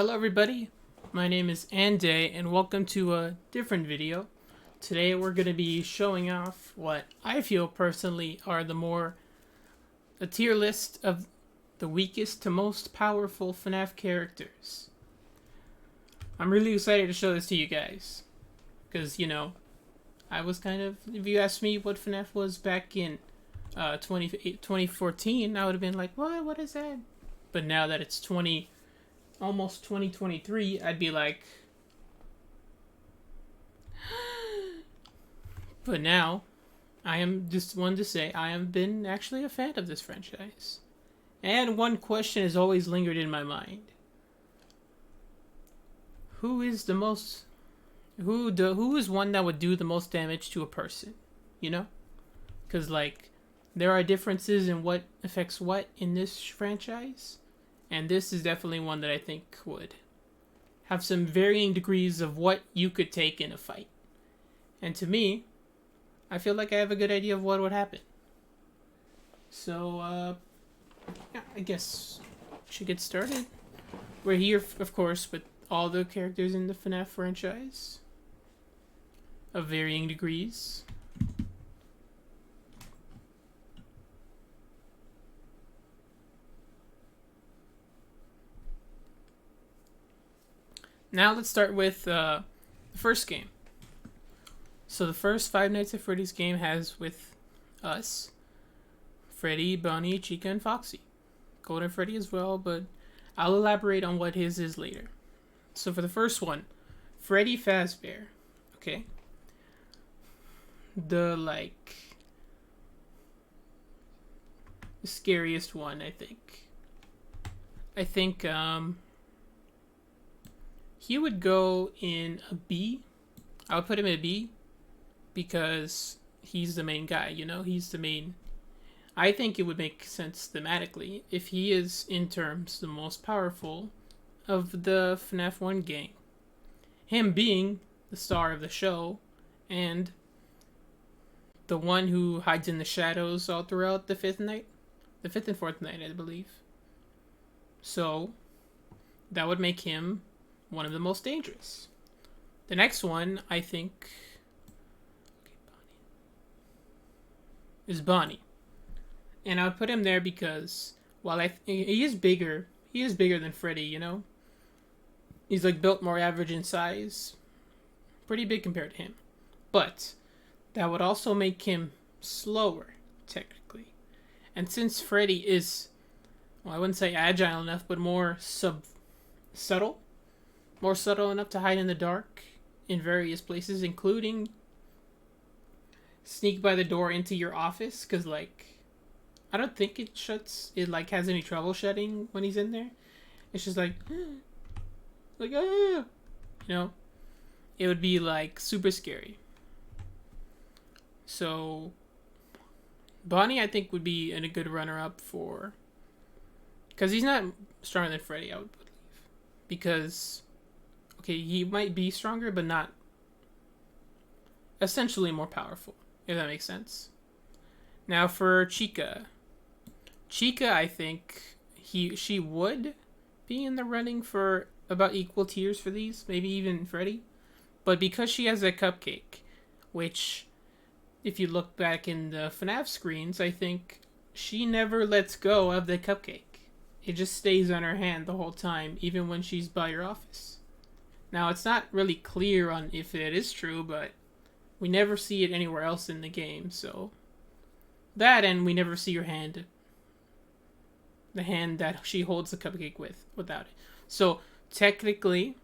Hello everybody, my name is ANDAY and welcome to a different video. Today we're going to be showing off what I feel personally are a tier list of the weakest to most powerful FNAF characters. I'm really excited to show this to you guys, because I was if you asked me what FNAF was back in 2014, I would have been like, what is that? But now that it's almost 2023, I'd be like, but now I am just one to say I have been actually a fan of this franchise. And one question has always lingered in my mind. Who is one that would do the most damage to a person? Because there are differences in what affects what in this franchise. And this is definitely one that I think would have some varying degrees of what you could take in a fight. And to me, I feel like I have a good idea of what would happen. So, yeah, I guess we should get started. We're here, of course, with all the characters in the FNAF franchise of varying degrees. Now let's start with the first game. So the first Five Nights at Freddy's game has with us Freddy, Bonnie, Chica, and Foxy. Golden Freddy as well, but I'll elaborate on what his is later. So for the first one, Freddy Fazbear. Okay. The scariest one, I think. He would go in a B. I would put him in a B because he's the main guy, He's the main... I think it would make sense thematically if he is, in terms, the most powerful of the FNAF 1 gang. Him being the star of the show and the one who hides in the shadows all throughout the fifth night. The fifth and fourth night, I believe. So, that would make him one of the most dangerous. The next one, I think, is Bonnie. And I would put him there because while he is bigger than Freddy, He's built more average in size. Pretty big compared to him. But that would also make him slower, technically. And since Freddy is, I wouldn't say agile enough, but more subtle. More subtle enough to hide in the dark in various places, including sneak by the door into your office, because, I don't think it has any trouble shutting when he's in there. It's just it would be, super scary. So, Bonnie, I think, would be a good runner-up for... Because he's not stronger than Freddy, I would believe. Because... Okay, he might be stronger, but not essentially more powerful, if that makes sense. Now for Chica. Chica, I think she would be in the running for about equal tiers for these, maybe even Freddy. But because she has a cupcake, which, if you look back in the FNAF screens, I think she never lets go of the cupcake. It just stays on her hand the whole time, even when she's by your office. Now, it's not really clear on if it is true, but we never see it anywhere else in the game, so... That, and we never see her hand. The hand that she holds the cupcake without it. So, technically,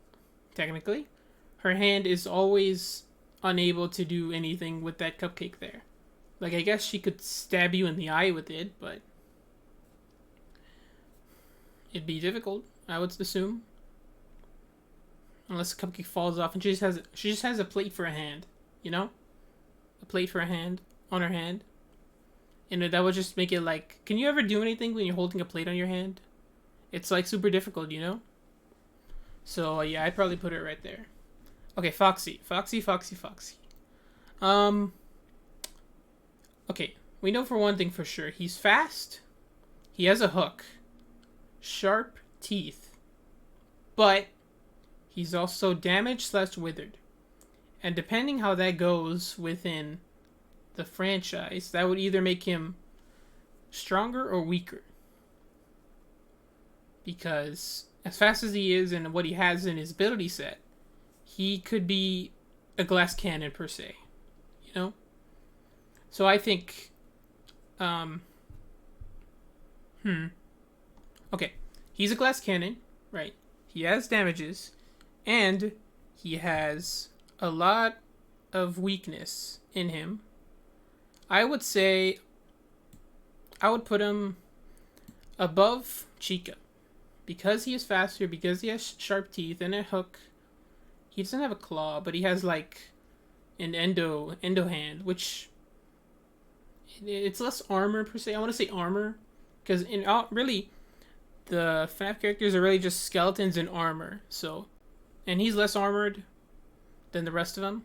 her hand is always unable to do anything with that cupcake there. I guess she could stab you in the eye with it, but... It'd be difficult, I would assume. Unless the cupcake falls off and she just has a plate for a hand, A plate for a hand on her hand. And that would just make it can you ever do anything when you're holding a plate on your hand? It's super difficult, So yeah, I'd probably put it right there. Okay, Foxy. Okay, we know for one thing for sure. He's fast. He has a hook. Sharp teeth. But He's also damaged/withered. And depending how that goes within the franchise, that would either make him stronger or weaker. Because as fast as he is and what he has in his ability set, he could be a glass cannon per se. You know? So I think okay. He's a glass cannon, right? He has damages, and he has a lot of weakness in him. I would say I would put him above Chica. Because he is faster, because he has sharp teeth and a hook. He doesn't have a claw, but he has like an endo hand, which it's less armor per se. I want to say armor, because really the FNAF characters are really just skeletons and armor. So, and he's less armored than the rest of them.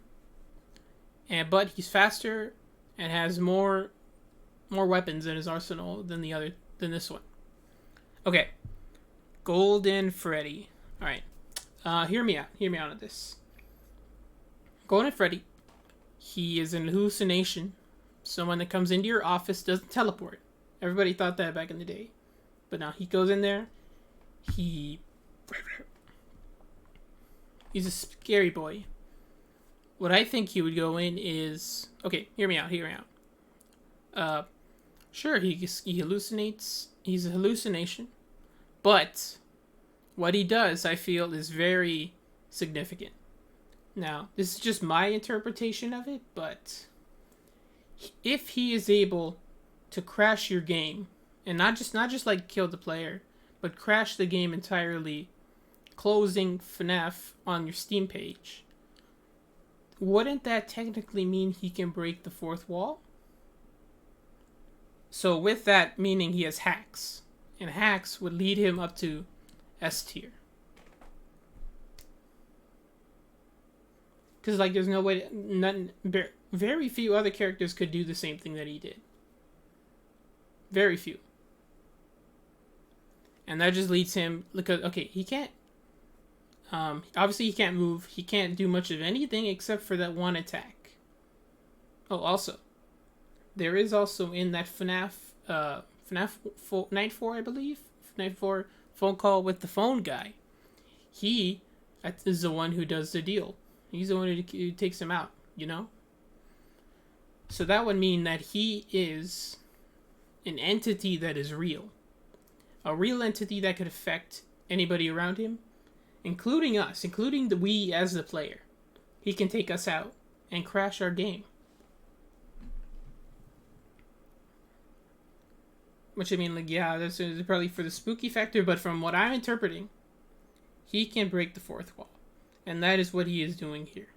But he's faster and has more weapons in his arsenal than this one. Okay, Golden Freddy. All right, hear me out. Hear me out on this. Golden Freddy. He is an hallucination. Someone that comes into your office doesn't teleport. Everybody thought that back in the day. But now he goes in there. He's a scary boy. What I think he would go in is... Okay, hear me out. Sure, he hallucinates. He's a hallucination. But what he does, I feel, is very significant. Now, this is just my interpretation of it, but if he is able to crash your game, and not just like kill the player, but crash the game entirely, closing FNAF on your Steam page, wouldn't that technically mean he can break the fourth wall? So with that, meaning he has hacks, and hacks would lead him up to S tier. Because like there's no way, very few other characters could do the same thing that he did. Very few. And that just leads him, okay, he can't, obviously he can't move, he can't do much of anything except for that one attack. Oh, also, there is also in that FNAF Night 4, I believe, Night 4 phone call with the phone guy, he is the one who does the deal. He's the one who takes him out, you know? So that would mean that he is an entity that is real. A real entity that could affect anybody around him, including us, including we as the player. He can take us out and crash our game. Which, I mean, like, yeah, that's probably for the spooky factor, but from what I'm interpreting, he can break the fourth wall. And that is what he is doing here.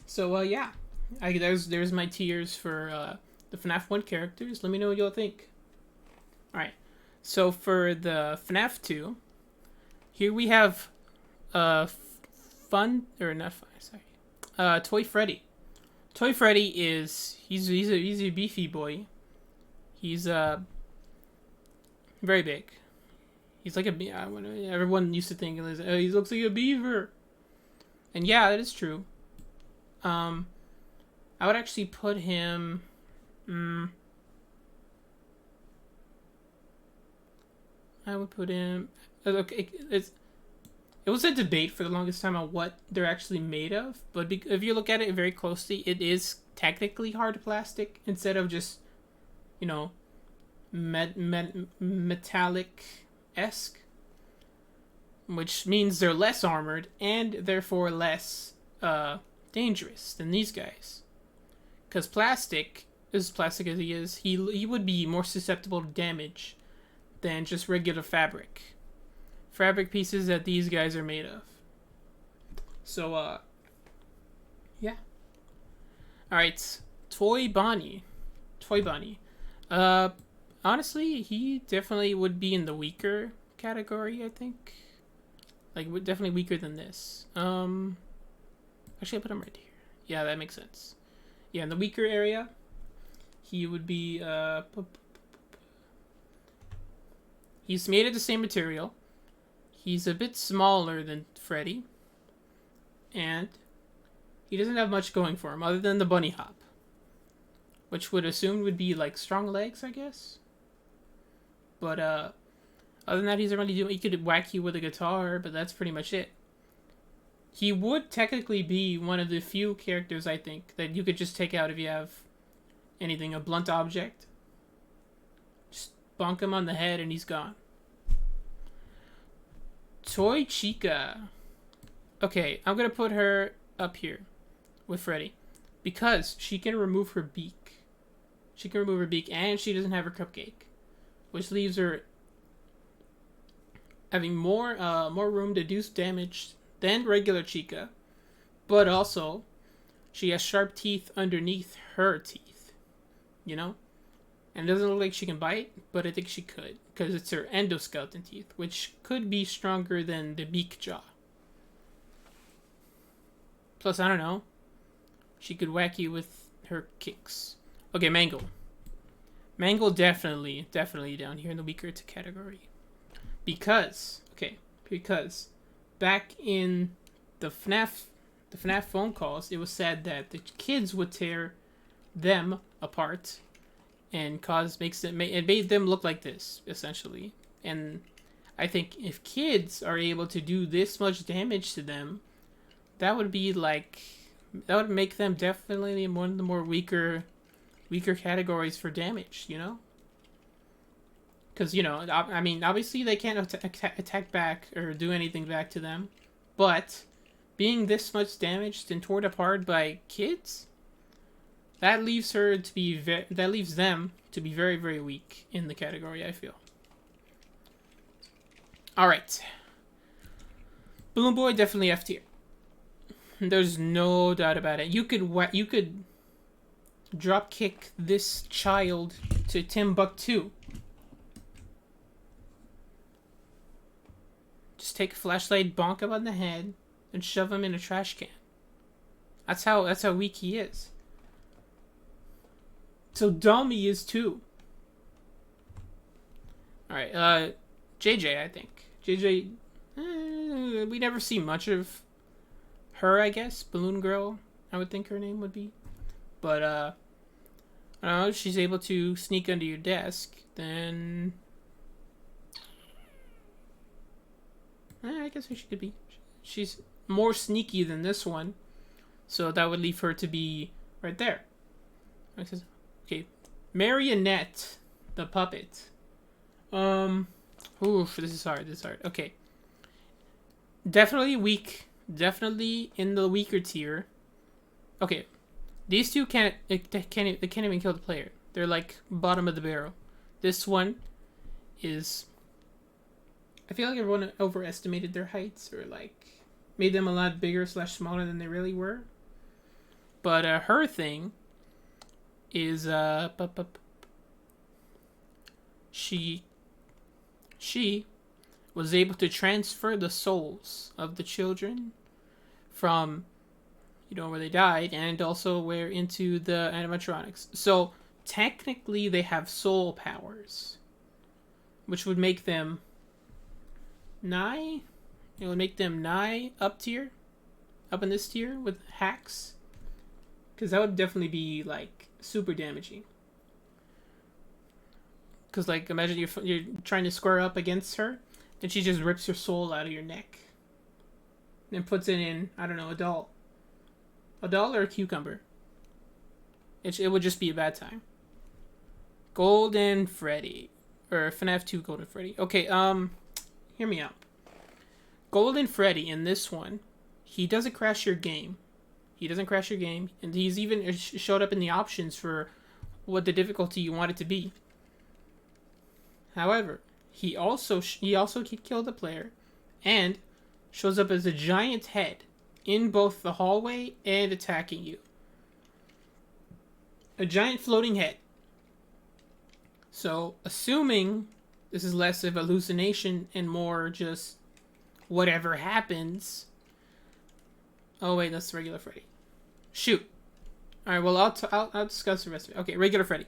So, yeah. There's my tiers for the FNAF 1 characters. Let me know what y'all think. Alright. So, for the FNAF 2, here we have Toy Freddy. Toy Freddy is... He's a beefy boy. He's very big. He's like everyone used to think he looks like a beaver. And yeah, that is true. I would actually put him... I would put him... Okay, it was a debate for the longest time on what they're actually made of, but if you look at it very closely, it is technically hard plastic instead of just, you know, metallic-esque, which means they're less armored and therefore less dangerous than these guys. Because plastic, as plastic as he is, he would be more susceptible to damage than just regular fabric pieces that these guys are made of. So, yeah. Alright, Toy Bonnie. Toy Bunny. Honestly, he definitely would be in the weaker category, I think. Like, definitely weaker than this. Actually, I put him right here. Yeah, that makes sense. Yeah, in the weaker area, he would be, he's made of the same material. He's a bit smaller than Freddy. And he doesn't have much going for him other than the bunny hop. Which would assume would be, like, strong legs, I guess. But, other than that, he's already doing. He could whack you with a guitar, but that's pretty much it. He would technically be one of the few characters, I think, that you could just take out if you have anything, a blunt object. Just bonk him on the head and he's gone. Toy Chica. Okay, I'm gonna put her up here with Freddy because she can remove her beak. She can remove her beak and she doesn't have her cupcake, which leaves her having more room to do damage than regular Chica, but also she has sharp teeth underneath her teeth, you know? And it doesn't look like she can bite, but I think she could, because it's her endoskeleton teeth, which could be stronger than the beak jaw. Plus, I don't know, she could whack you with her kicks. Okay, Mangle. Mangle definitely down here in the weaker category. Because back in the FNAF phone calls, it was said that the kids would tear them apart and it made them look like this, essentially. And I think if kids are able to do this much damage to them, that would make them definitely one of the more weaker categories for damage, you know? Because, you know, I mean, obviously they can't attack back or do anything back to them. But being this much damaged and torn apart by kids, that leaves them to be very, very weak in the category, I feel. Alright. Balloon Boy, definitely F tier. There's no doubt about it. You could drop kick this child to Timbuktu. Just take a flashlight, bonk him on the head, and shove him in a trash can. That's how weak he is. So dumb he is too. Alright, JJ, I think. JJ, we never see much of her, I guess. Balloon Girl, I would think her name would be. But, I don't know, if she's able to sneak under your desk, then I guess she could be. She's more sneaky than this one, so that would leave her to be right there. Okay, Marionette, the puppet. Oof, this is hard. Okay, definitely weak. Definitely in the weaker tier. Okay, these two can't even kill the player. They're like bottom of the barrel. This one is. I feel like everyone overestimated their heights or like made them a lot bigger / smaller than they really were. But her thing is she was able to transfer the souls of the children from, you know, where they died and also where into the animatronics. So technically they have soul powers, which would make them nigh. It would make them nigh up tier, up in this tier with hacks, because that would definitely be like super damaging. Because like imagine you're trying to square up against her, and she just rips your soul out of your neck, and puts it in, I don't know, a doll or a cucumber. It would just be a bad time. Golden Freddy, or FNAF 2 Golden Freddy. Okay, hear me out. Golden Freddy in this one, he doesn't crash your game. And he's even showed up in the options for what the difficulty you want it to be. However, he also can kill the player, and shows up as a giant head in both the hallway and attacking you. A giant floating head So, assuming this is less of a hallucination and more just whatever happens. Oh wait, that's regular Freddy. Shoot. All right. Well, I'll discuss the rest of it. Okay, regular Freddy.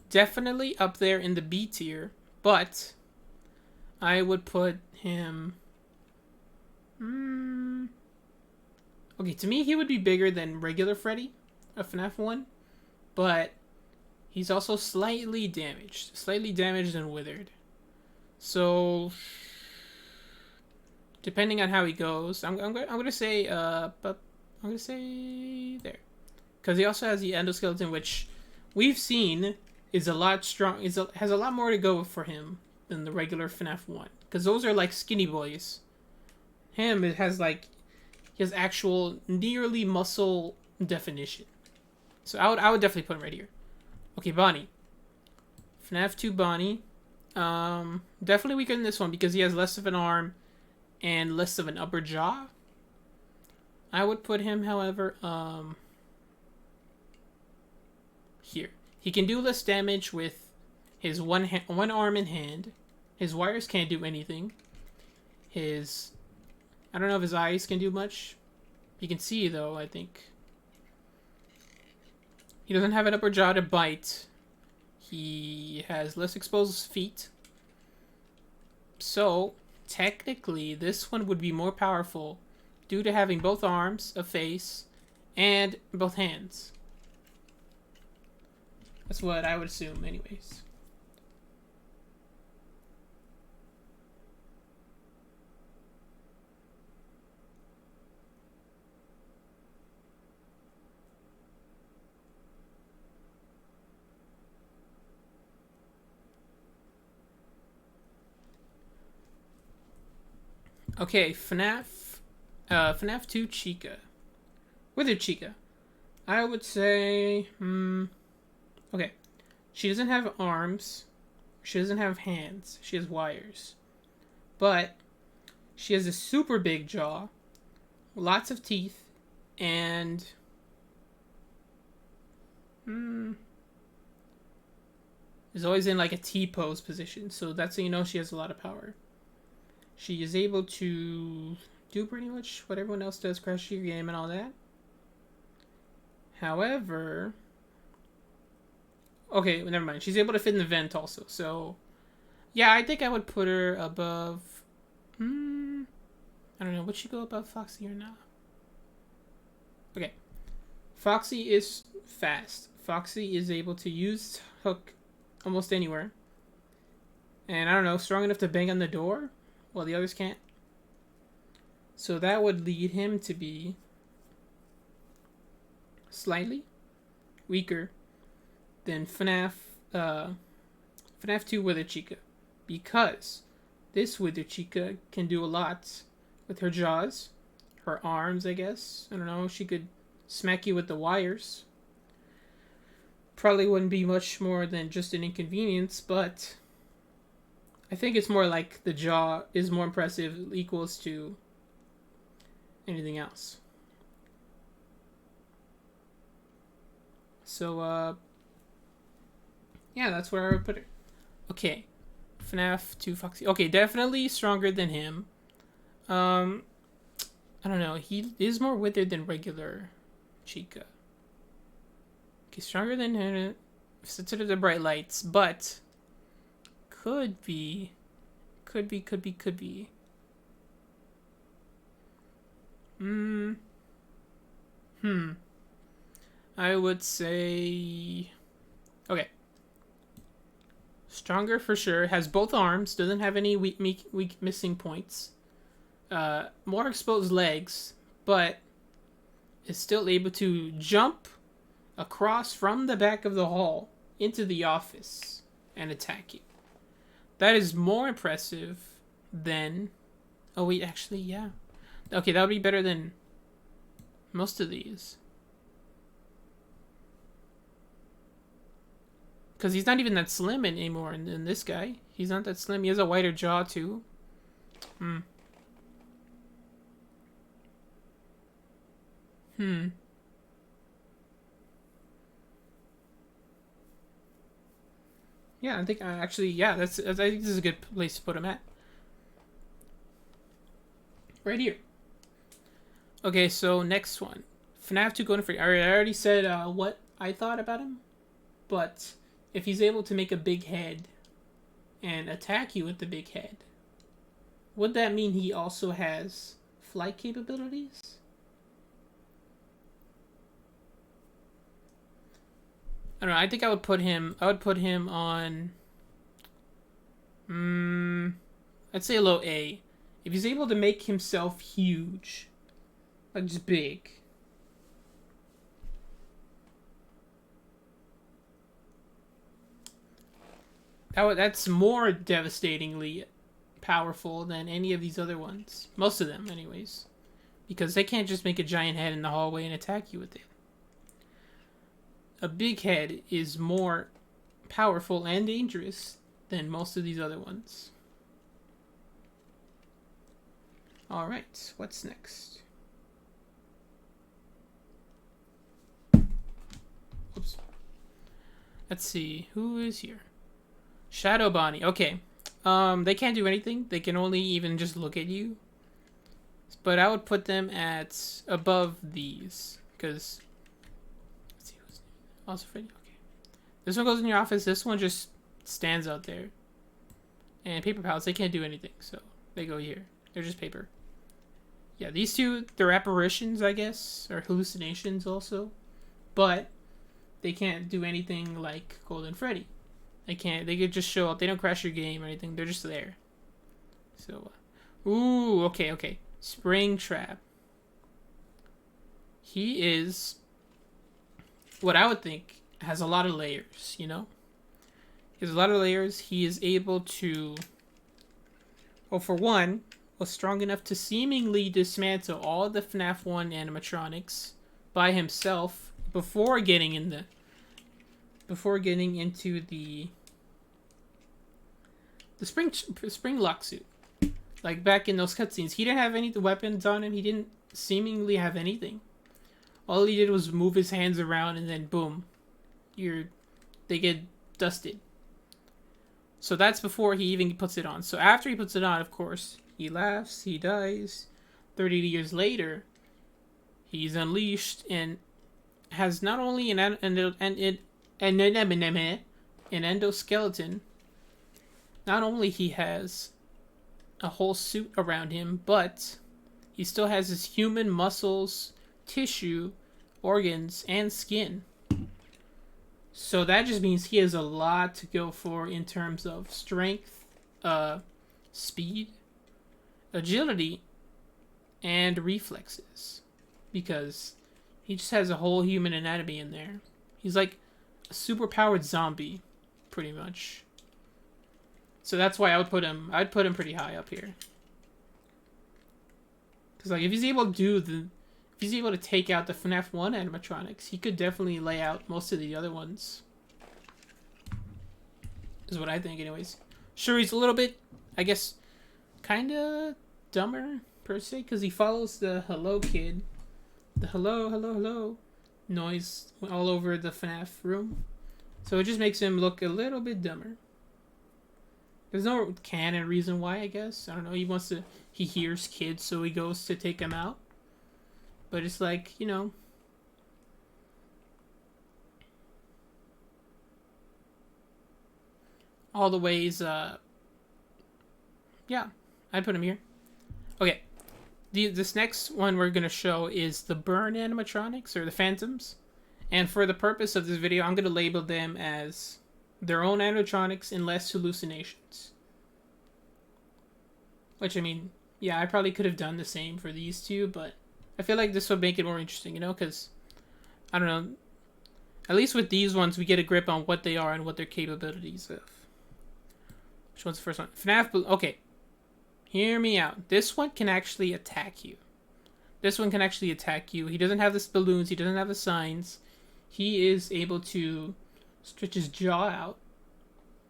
Definitely up there in the B tier, but I would put him. Okay, to me, he would be bigger than regular Freddy, a FNAF 1, but he's also slightly damaged and withered. So, depending on how he goes, I'm gonna say there, because he also has the endoskeleton, which we've seen is a lot strong. Has a lot more to go for him than the regular FNAF 1, because those are like skinny boys. Him, it has like his actual nearly muscle definition. So I would definitely put him right here. Okay, Bonnie. FNAF 2 Bonnie. Definitely weaker than this one because he has less of an arm and less of an upper jaw. I would put him, however, here. He can do less damage with his one arm and hand. His wires can't do anything. I don't know if his eyes can do much. He can see, though, I think. He doesn't have an upper jaw to bite. He has less exposed feet. So, technically, this one would be more powerful due to having both arms, a face, and both hands. That's what I would assume, anyways. Okay, FNAF 2 Chica. Withered Chica. I would say, okay. She doesn't have arms. She doesn't have hands. She has wires. But she has a super big jaw, lots of teeth, and is always in like a T-pose position. So that's how you know she has a lot of power. She is able to do pretty much what everyone else does, crash your game and all that. However, okay, well, never mind. She's able to fit in the vent also. So, yeah, I think I would put her above. I don't know. Would she go above Foxy or not? Okay, Foxy is fast. Foxy is able to use hook almost anywhere. And I don't know, strong enough to bang on the door while the others can't. So that would lead him to be slightly weaker than FNAF 2 Withered Chica, because this Withered Chica can do a lot with her jaws, her arms, I guess. I don't know, she could smack you with the wires. Probably wouldn't be much more than just an inconvenience, but I think it's more like the jaw is more impressive, equals to anything else. So, yeah, that's where I would put it. Okay, FNAF 2 Foxy. Okay, definitely stronger than him. I don't know. He is more withered than regular Chica. Okay, stronger than her. Sensitive to bright lights, but could be. I would say, okay. Stronger for sure. Has both arms. Doesn't have any weak missing points. More exposed legs, but is still able to jump across from the back of the hall into the office and attack you. That is more impressive than... Oh, wait, actually, yeah. Okay, that would be better than most of these. Because he's not even that slim anymore in this guy. He's not that slim. He has a wider jaw, too. Yeah, I think actually, yeah, I think this is a good place to put him at. Right here. Okay, so next one. FNAF 2 Golden Free. I already said what I thought about him, but if he's able to make a big head and attack you with the big head, would that mean he also has flight capabilities? I don't know. I think I would put him on. I'd say a low A. If he's able to make himself huge, like just big. That's more devastatingly powerful than any of these other ones. Most of them, anyways. Because they can't just make a giant head in the hallway and attack you with it. A big head is more powerful and dangerous than most of these other ones. Alright, what's next? Oops. Let's see, who is here? Shadow Bonnie, okay. They can't do anything. They can only even just look at you. But I would put them at above these. Because, let's see, who's also Freddy, okay. This one goes in your office. This one just stands out there. And paper pals, they can't do anything. So, they go here. They're just paper. Yeah, these two, they're apparitions, I guess. Or hallucinations also. But, they can't do anything like Golden Freddy. They can't. They could just show up. They don't crash your game or anything. They're just there. So, ooh, okay. Springtrap. He is what I would think has a lot of layers, you know? He has a lot of layers. He is able to, well, for one, was strong enough to seemingly dismantle all the FNAF 1 animatronics by himself before getting into the spring lock suit. Like back in those cutscenes, he didn't have any weapons on him. He didn't seemingly have anything. All he did was move his hands around, and then boom, they get dusted. So that's before he even puts it on. So after he puts it on, of course, he laughs, he dies. 30 years later, he's unleashed and has not only an endoskeleton. Not only he has a whole suit around him, but he still has his human muscles, tissue, organs, and skin. So that just means he has a lot to go for in terms of strength, speed, agility, and reflexes. Because he just has a whole human anatomy in there. He's like a super-powered zombie, pretty much. So that's why I'd put him pretty high up here. Because like if he's able to take out the FNAF 1 animatronics, he could definitely lay out most of the other ones. Is what I think anyways. Sure, he's a little bit, I guess, kinda dumber per se, because he follows the hello kid. The hello noise all over the FNAF room. So it just makes him look a little bit dumber. There's no canon reason why, I guess. I don't know. He hears kids, so he goes to take them out. But it's like, you know. All the ways, yeah. I'd put him here. Okay. This next one we're going to show is the burn animatronics, or the phantoms. And for the purpose of this video, I'm going to label them as their own animatronics and less hallucinations. Which, I mean, yeah, I probably could have done the same for these two, but I feel like this would make it more interesting, you know, because, I don't know, at least with these ones, we get a grip on what they are and what their capabilities of. Which one's the first one? FNAF, okay, hear me out. This one can actually attack you. He doesn't have the balloons, he doesn't have the signs. He is able to stretch his jaw out,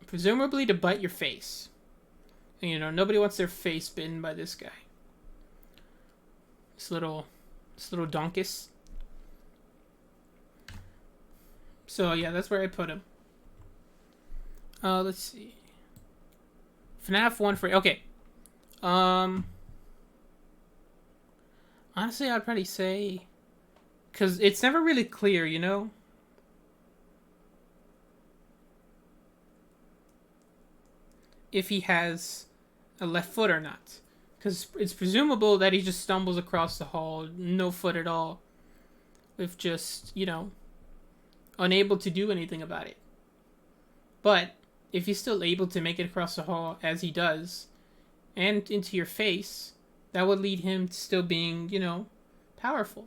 presumably to bite your face. And, you know, nobody wants their face bitten by this guy. This little donkus. So yeah, that's where I put him. Let's see. FNAF 1 for... Okay. Honestly, I'd probably say... Because it's never really clear, you know? If he has a left foot or not. Because it's presumable that he just stumbles across the hall, no foot at all. With just, you know, unable to do anything about it. But if he's still able to make it across the hall as he does, and into your face, that would lead him to still being, you know, powerful.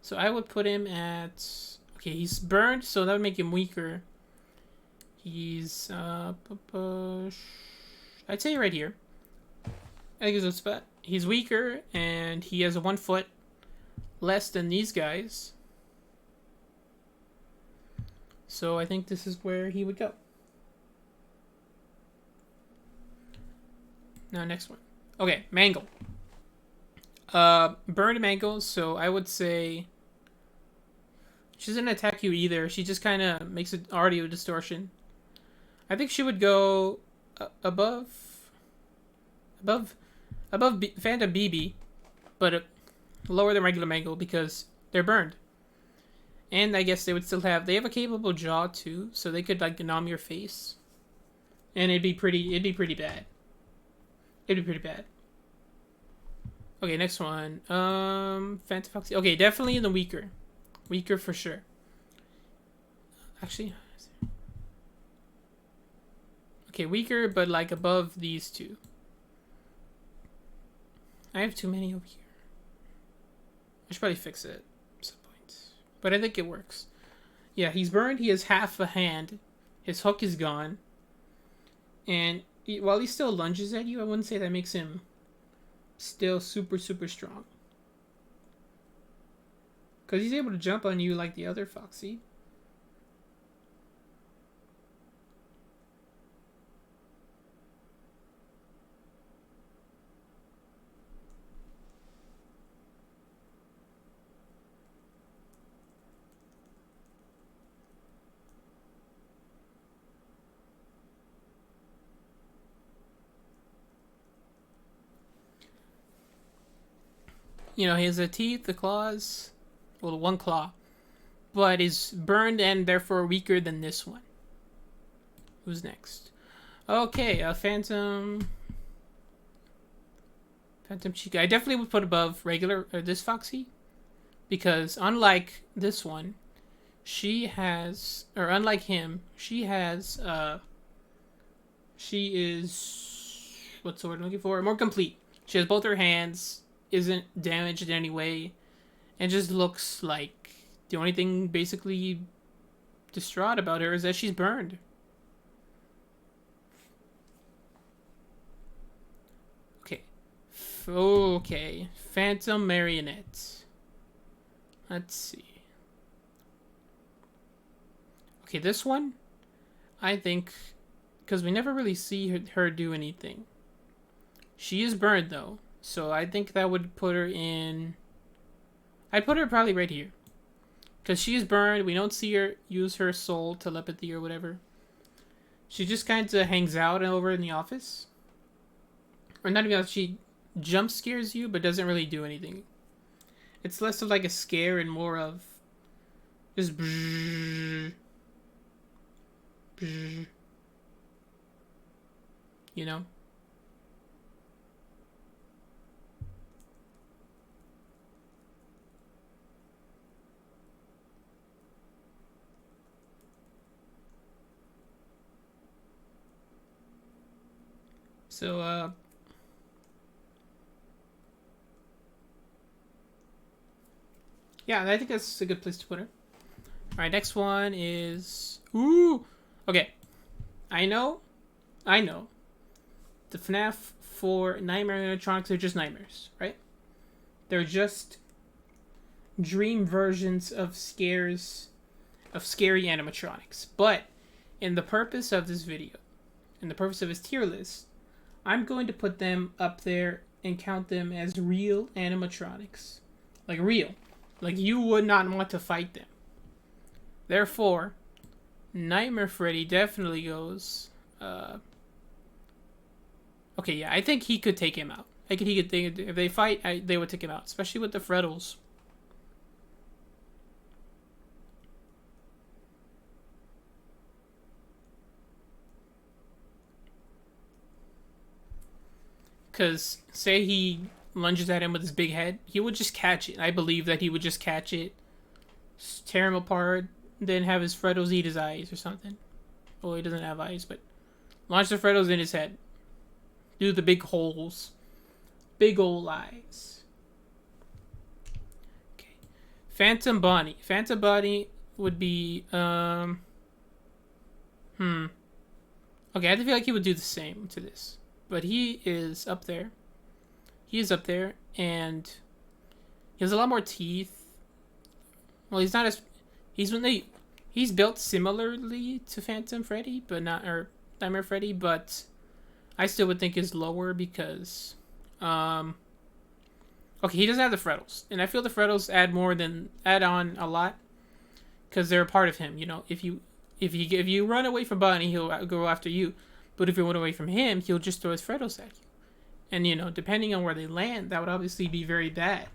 So I would put him at... Okay, he's burned, so that would make him weaker. He's... I'd say right here. I think it's a spot. He's weaker, and he has a 1 foot less than these guys. So I think this is where he would go. Now, next one. Okay, Mangle. Burned Mangle, so I would say... She doesn't attack you either. She just kind of makes an audio distortion. I think she would go above Phantom BB, but lower than regular Mangle because they're burned. And I guess they would still have... They have a capable jaw too, so they could like numb your face. And it'd be pretty bad. It'd be pretty bad. Okay, next one. Phantom Foxy. Okay, definitely the weaker. Weaker for sure. Actually... Okay, weaker, but like above these two. I have too many over here. I should probably fix it at some point. But I think it works. Yeah, he's burned. He has half a hand. His hook is gone. And while he still lunges at you, I wouldn't say that makes him still super, super strong. Because he's able to jump on you like the other Foxy. You know, he has the teeth, the claws, well, 1 claw, but is burned and therefore weaker than this one. Who's next? Okay, Phantom Chica. I definitely would put above regular this Foxy, because unlike this one, she has, or unlike him, she has she is, what's the word I'm looking for? More complete. She has both her hands. Isn't damaged in any way, and just looks like the only thing basically distraught about her is that she's burned. Okay. Okay. Phantom Marionette. Let's see. Okay, this one, I think, because we never really see her do anything. She is burned, though. So I think that would put her in... I'd put her probably right here. Because she's burned. We don't see her use her soul telepathy or whatever. She just kind of hangs out over in the office. Or not even... She jump scares you, but doesn't really do anything. It's less of like a scare and more of... Just... Bzz, bzz, you know? So, yeah, I think that's a good place to put her. Alright, next one is... Ooh! Okay. I know. The FNAF 4 Nightmare animatronics are just nightmares, right? They're just dream versions of scares, of scary animatronics. But, in the purpose of this video, in the purpose of his tier list, I'm going to put them up there and count them as real animatronics. Like real. Like you would not want to fight them. Therefore, Nightmare Freddy definitely goes. Okay, yeah, I think he could take him out. I think he could. If they fight, they would take him out, especially with the Freddles. Because say he lunges at him with his big head, he would just catch it. I believe that he would just catch it, tear him apart, then have his Freddles eat his eyes or something. Well, he doesn't have eyes, but launch the Freddles in his head. Do the big holes. Big old eyes. Okay. Phantom Bonnie. Phantom Bonnie would be, Okay, I feel like he would do the same to this. But he is up there. He is up there, and he has a lot more teeth. Well, he's not as... He's built similarly to Phantom Freddy, but not... Or Nightmare Freddy, but I still would think is lower because... Okay, he doesn't have the Freddles. And I feel the Freddles add on a lot. Because they're a part of him, you know. If you run away from Bonnie, he'll go after you. But if you run away from him, he'll just throw his Freddles at you. And, you know, depending on where they land, that would obviously be very bad.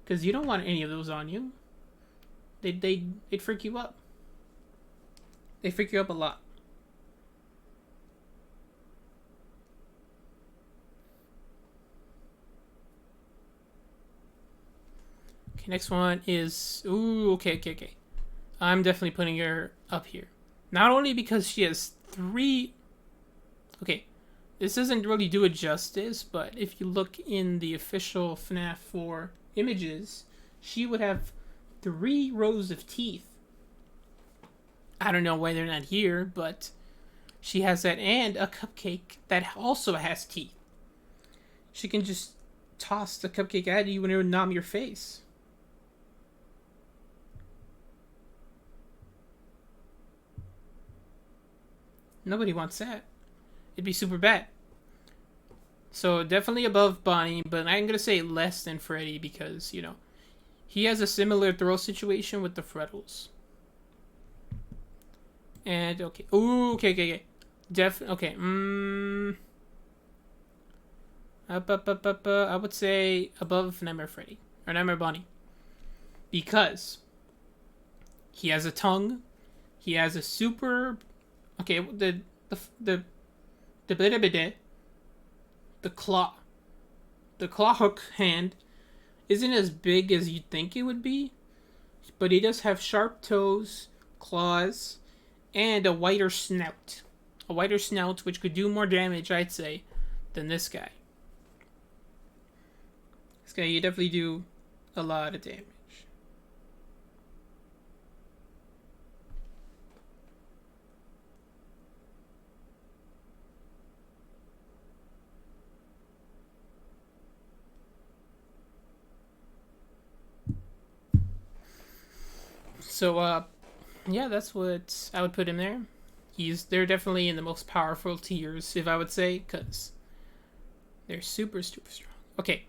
Because you don't want any of those on you. They'd freak you up. They freak you up a lot. Okay, next one is... Ooh, okay. I'm definitely putting her up here. Not only because she has 3... Okay, this doesn't really do it justice, but if you look in the official FNAF 4 images, she would have 3 rows of teeth. I don't know why they're not here, but she has that, and a cupcake that also has teeth. She can just toss the cupcake at you and it would numb your face. Nobody wants that. It'd be super bad. So definitely above Bonnie, but I'm gonna say less than Freddy because, you know, he has a similar throw situation with the Freddles. And okay. Ooh, okay. Okay. Up. I would say above Nightmare Freddy or Nightmare Bonnie. Because he has a tongue. He has a super... Okay, the claw. The claw hook hand isn't as big as you'd think it would be, but he does have sharp toes, claws, and a wider snout. A wider snout, which could do more damage, I'd say, than this guy. This guy, you definitely do a lot of damage. So, yeah, that's what I would put him there. They're definitely in the most powerful tiers, if I would say, because they're super strong. Okay.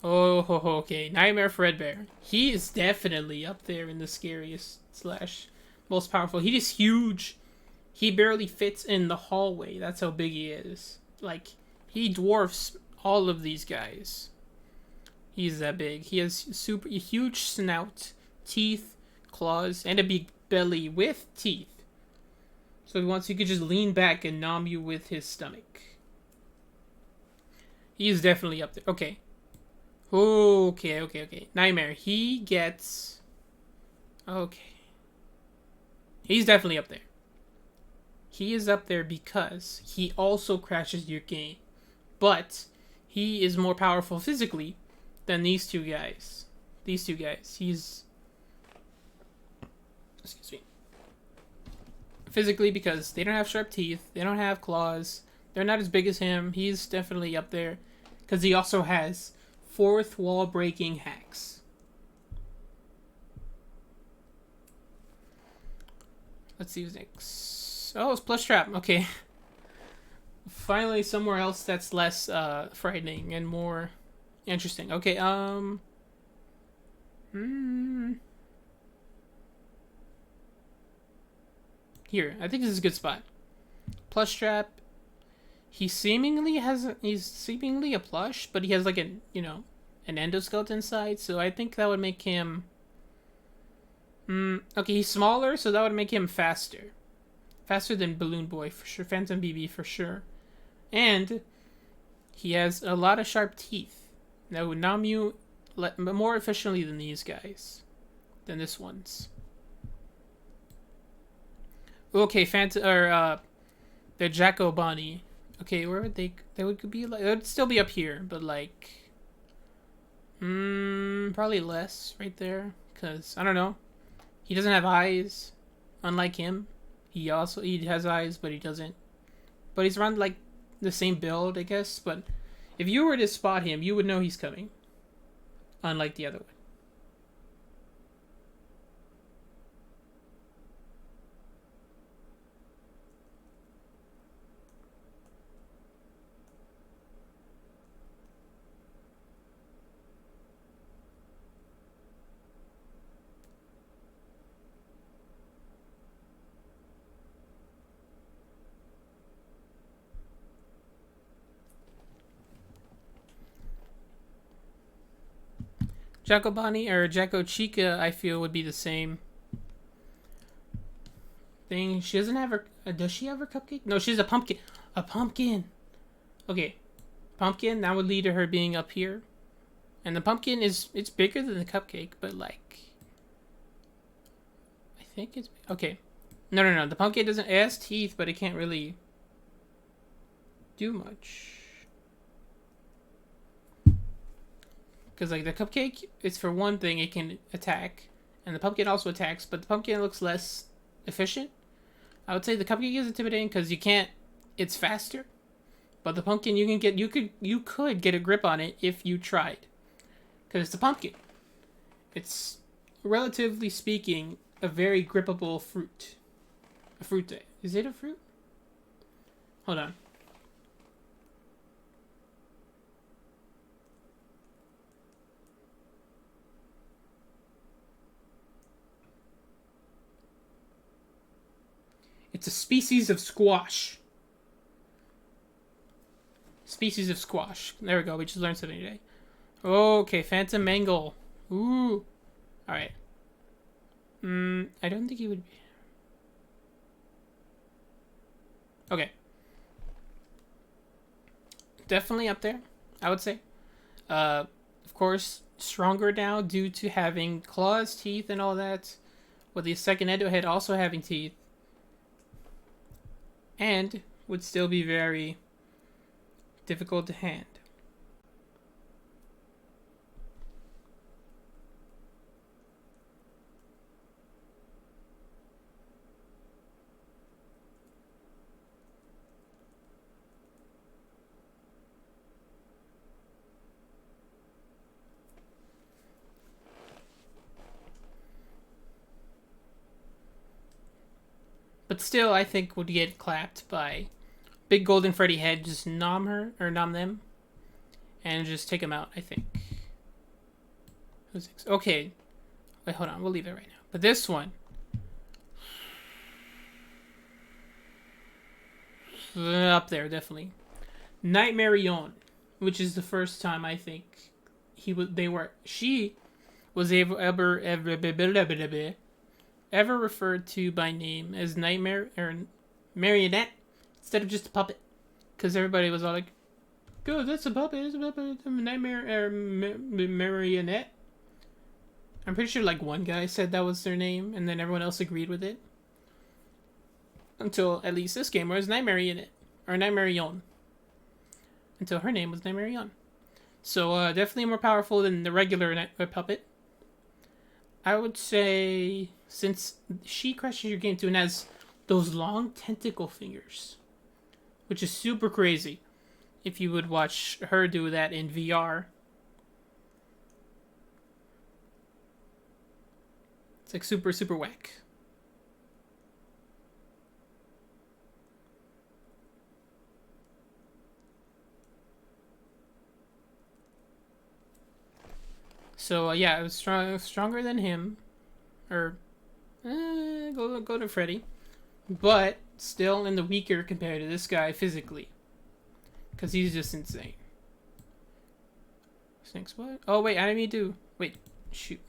Okay. Nightmare Fredbear. He is definitely up there in the scariest / most powerful. He is huge. He barely fits in the hallway. That's how big he is. Like, he dwarfs all of these guys. He's that big. He has super huge snout, teeth, claws, and a big belly with teeth. So once he could just lean back and nom you with his stomach. He is definitely up there. Okay. Okay. Nightmare. He gets... Okay. He's definitely up there. He is up there because he also crashes your game. But he is more powerful physically than these two guys. He's... Excuse me. Physically, because they don't have sharp teeth, they don't have claws, they're not as big as him. He's definitely up there because he also has 4th wall breaking hacks. Let's see who's next. Oh, it's Plush Trap. Okay. Finally, somewhere else that's less frightening and more interesting. Okay. here. I think this is a good spot. Plush strap. He's seemingly a plush, but he has like an endoskeleton side, so I think that would make him okay, he's smaller, so that would make him faster. Faster than Balloon Boy for sure, Phantom BB for sure. And he has a lot of sharp teeth that would numb you more efficiently than these guys. Than this one's. Okay, the Jacko Bonnie. Okay, where would they would be like? They would still be up here, but like, probably less right there. Cause I don't know, he doesn't have eyes, unlike him. He has eyes, but he doesn't. But he's around like the same build, I guess. But if you were to spot him, you would know he's coming. Unlike the other one. Jacko Bonnie or Jacko Chica, I feel would be the same thing. She doesn't have her. Does she have her cupcake? No, she's a pumpkin. A pumpkin. Okay, pumpkin. That would lead to her being up here, and the pumpkin it's bigger than the cupcake, but like, I think it's okay. No. The pumpkin doesn't. It has teeth, but it can't really do much. Because, like, the cupcake, it's for one thing, it can attack. And the pumpkin also attacks, but the pumpkin looks less efficient. I would say the cupcake is intimidating because you can't... It's faster. But the pumpkin, you could get a grip on it if you tried. Because it's a pumpkin. It's, relatively speaking, a very grippable fruit. A fruit. Is it a fruit? Hold on. It's a species of squash. Species of squash. There we go. We just learned something today. Okay, Phantom Mangle. Ooh. Alright. I don't think he would be. Okay. Definitely up there, I would say. Of course, stronger now due to having claws, teeth, and all that. With the second Endo head also having teeth. And would still be very difficult to hand. But still, I think would get clapped by Big Golden Freddy head. Just nom her, or nom them. And just take them out, I think. Who's next? Okay. Wait, hold on. We'll leave it right now. But this one. Up there, definitely. Nightmare Yon. Which is the first time, I think, she was ever referred to by name as Nightmare or Marionette instead of just a puppet, because everybody was all like, "Good, that's a puppet. It's a puppet. Nightmare or Marionette." I'm pretty sure like one guy said that was their name, and then everyone else agreed with it. Until at least this game was Nightmarionette or Nightmarion. Until her name was Nightmarion. So definitely more powerful than the regular puppet. I would say, since she crashes your game too and has those long tentacle fingers, which is super crazy if you would watch her do that in VR. It's like super, super whack. So yeah, it was stronger than him, or go to Freddy. but still in the weaker compared to this guy physically, because he's just insane. Next what? Oh wait, I didn't mean to. Wait, shoot.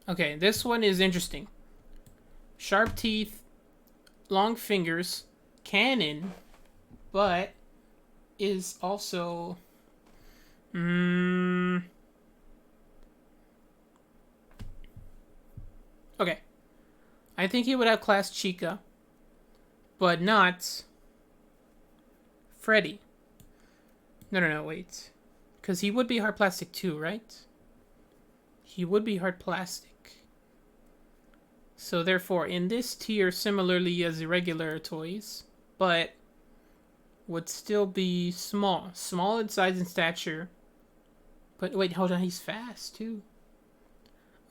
Okay, this one is interesting. Sharp teeth, long fingers, cannon, but is also okay. I think he would have class Chica, but not Freddy. No, wait. Because he would be hard plastic too, right? He would be hard plastic. So therefore, in this tier, similarly as irregular toys, but would still be small. Small in size and stature. But wait, hold on, he's fast too.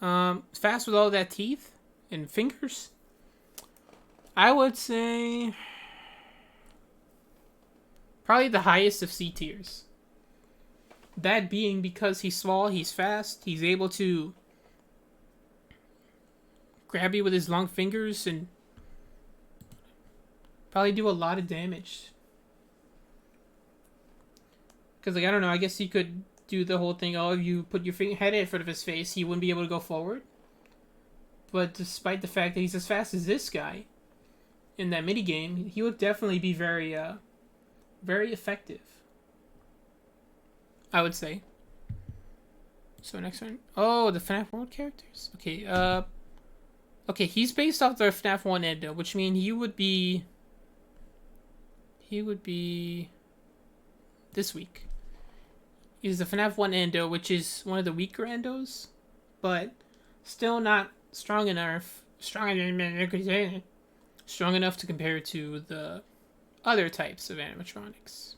Fast with all that teeth and fingers? I would say probably the highest of C tiers. That being because he's small, he's fast, he's able to grab you with his long fingers and probably do a lot of damage. Because, like, I don't know, I guess he could do the whole thing, oh, if you put your head in front of his face, he wouldn't be able to go forward. But despite the fact that he's as fast as this guy in that minigame, he would definitely be very, very effective, I would say. So next one. Oh, the FNAF World characters? Okay, okay, he's based off the FNAF 1 Endo, which means he would be this week. He's the FNAF 1 Endo, which is one of the weaker Endos, but still not strong enough to compare to the other types of animatronics.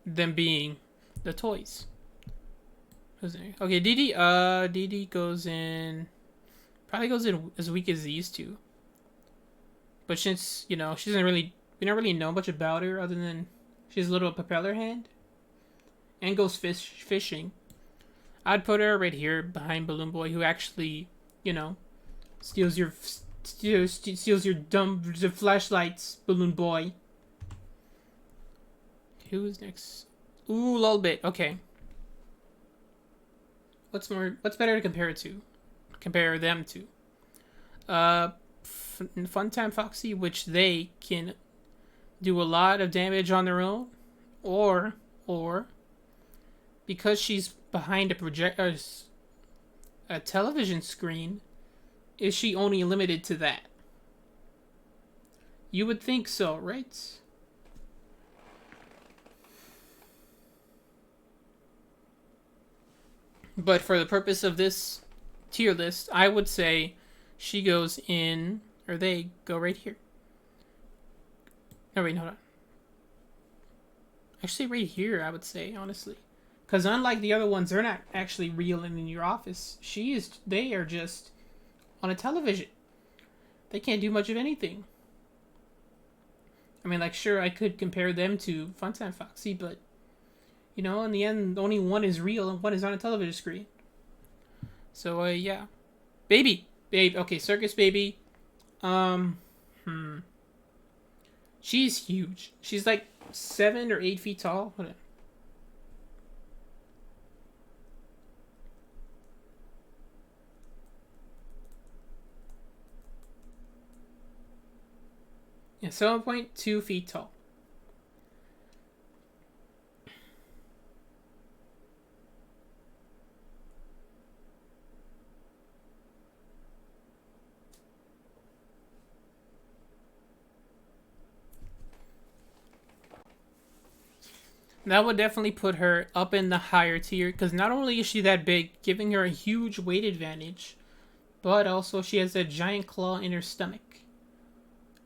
Them being the toys. Okay, Dee Dee goes in, probably goes in as weak as these two. But since, you know, we don't really know much about her other than she has a little propeller hand and goes fishing. I'd put her right here behind Balloon Boy, who actually, you know, steals your dumb flashlights, Balloon Boy. Who's next? Ooh, Lolbit. Okay. What's better to compare them to? Funtime Foxy, which they can do a lot of damage on their own, or because she's behind a television screen, is she only limited to that? You would think so, right? But for the purpose of this tier list, I would say she goes in, or they go right here. No, wait, hold on. Actually, right here, I would say, honestly. Because unlike the other ones, they're not actually real and in your office. They are just on a television. They can't do much of anything. I mean, like, sure, I could compare them to Funtime Foxy, but, you know, in the end, only one is real and one is on a television screen. So, yeah. Baby! Okay, Circus Baby. She's huge. She's like 7 or 8 feet tall. Hold on. Yeah, 7.2 feet tall. That would definitely put her up in the higher tier, because not only is she that big, giving her a huge weight advantage, but also she has a giant claw in her stomach.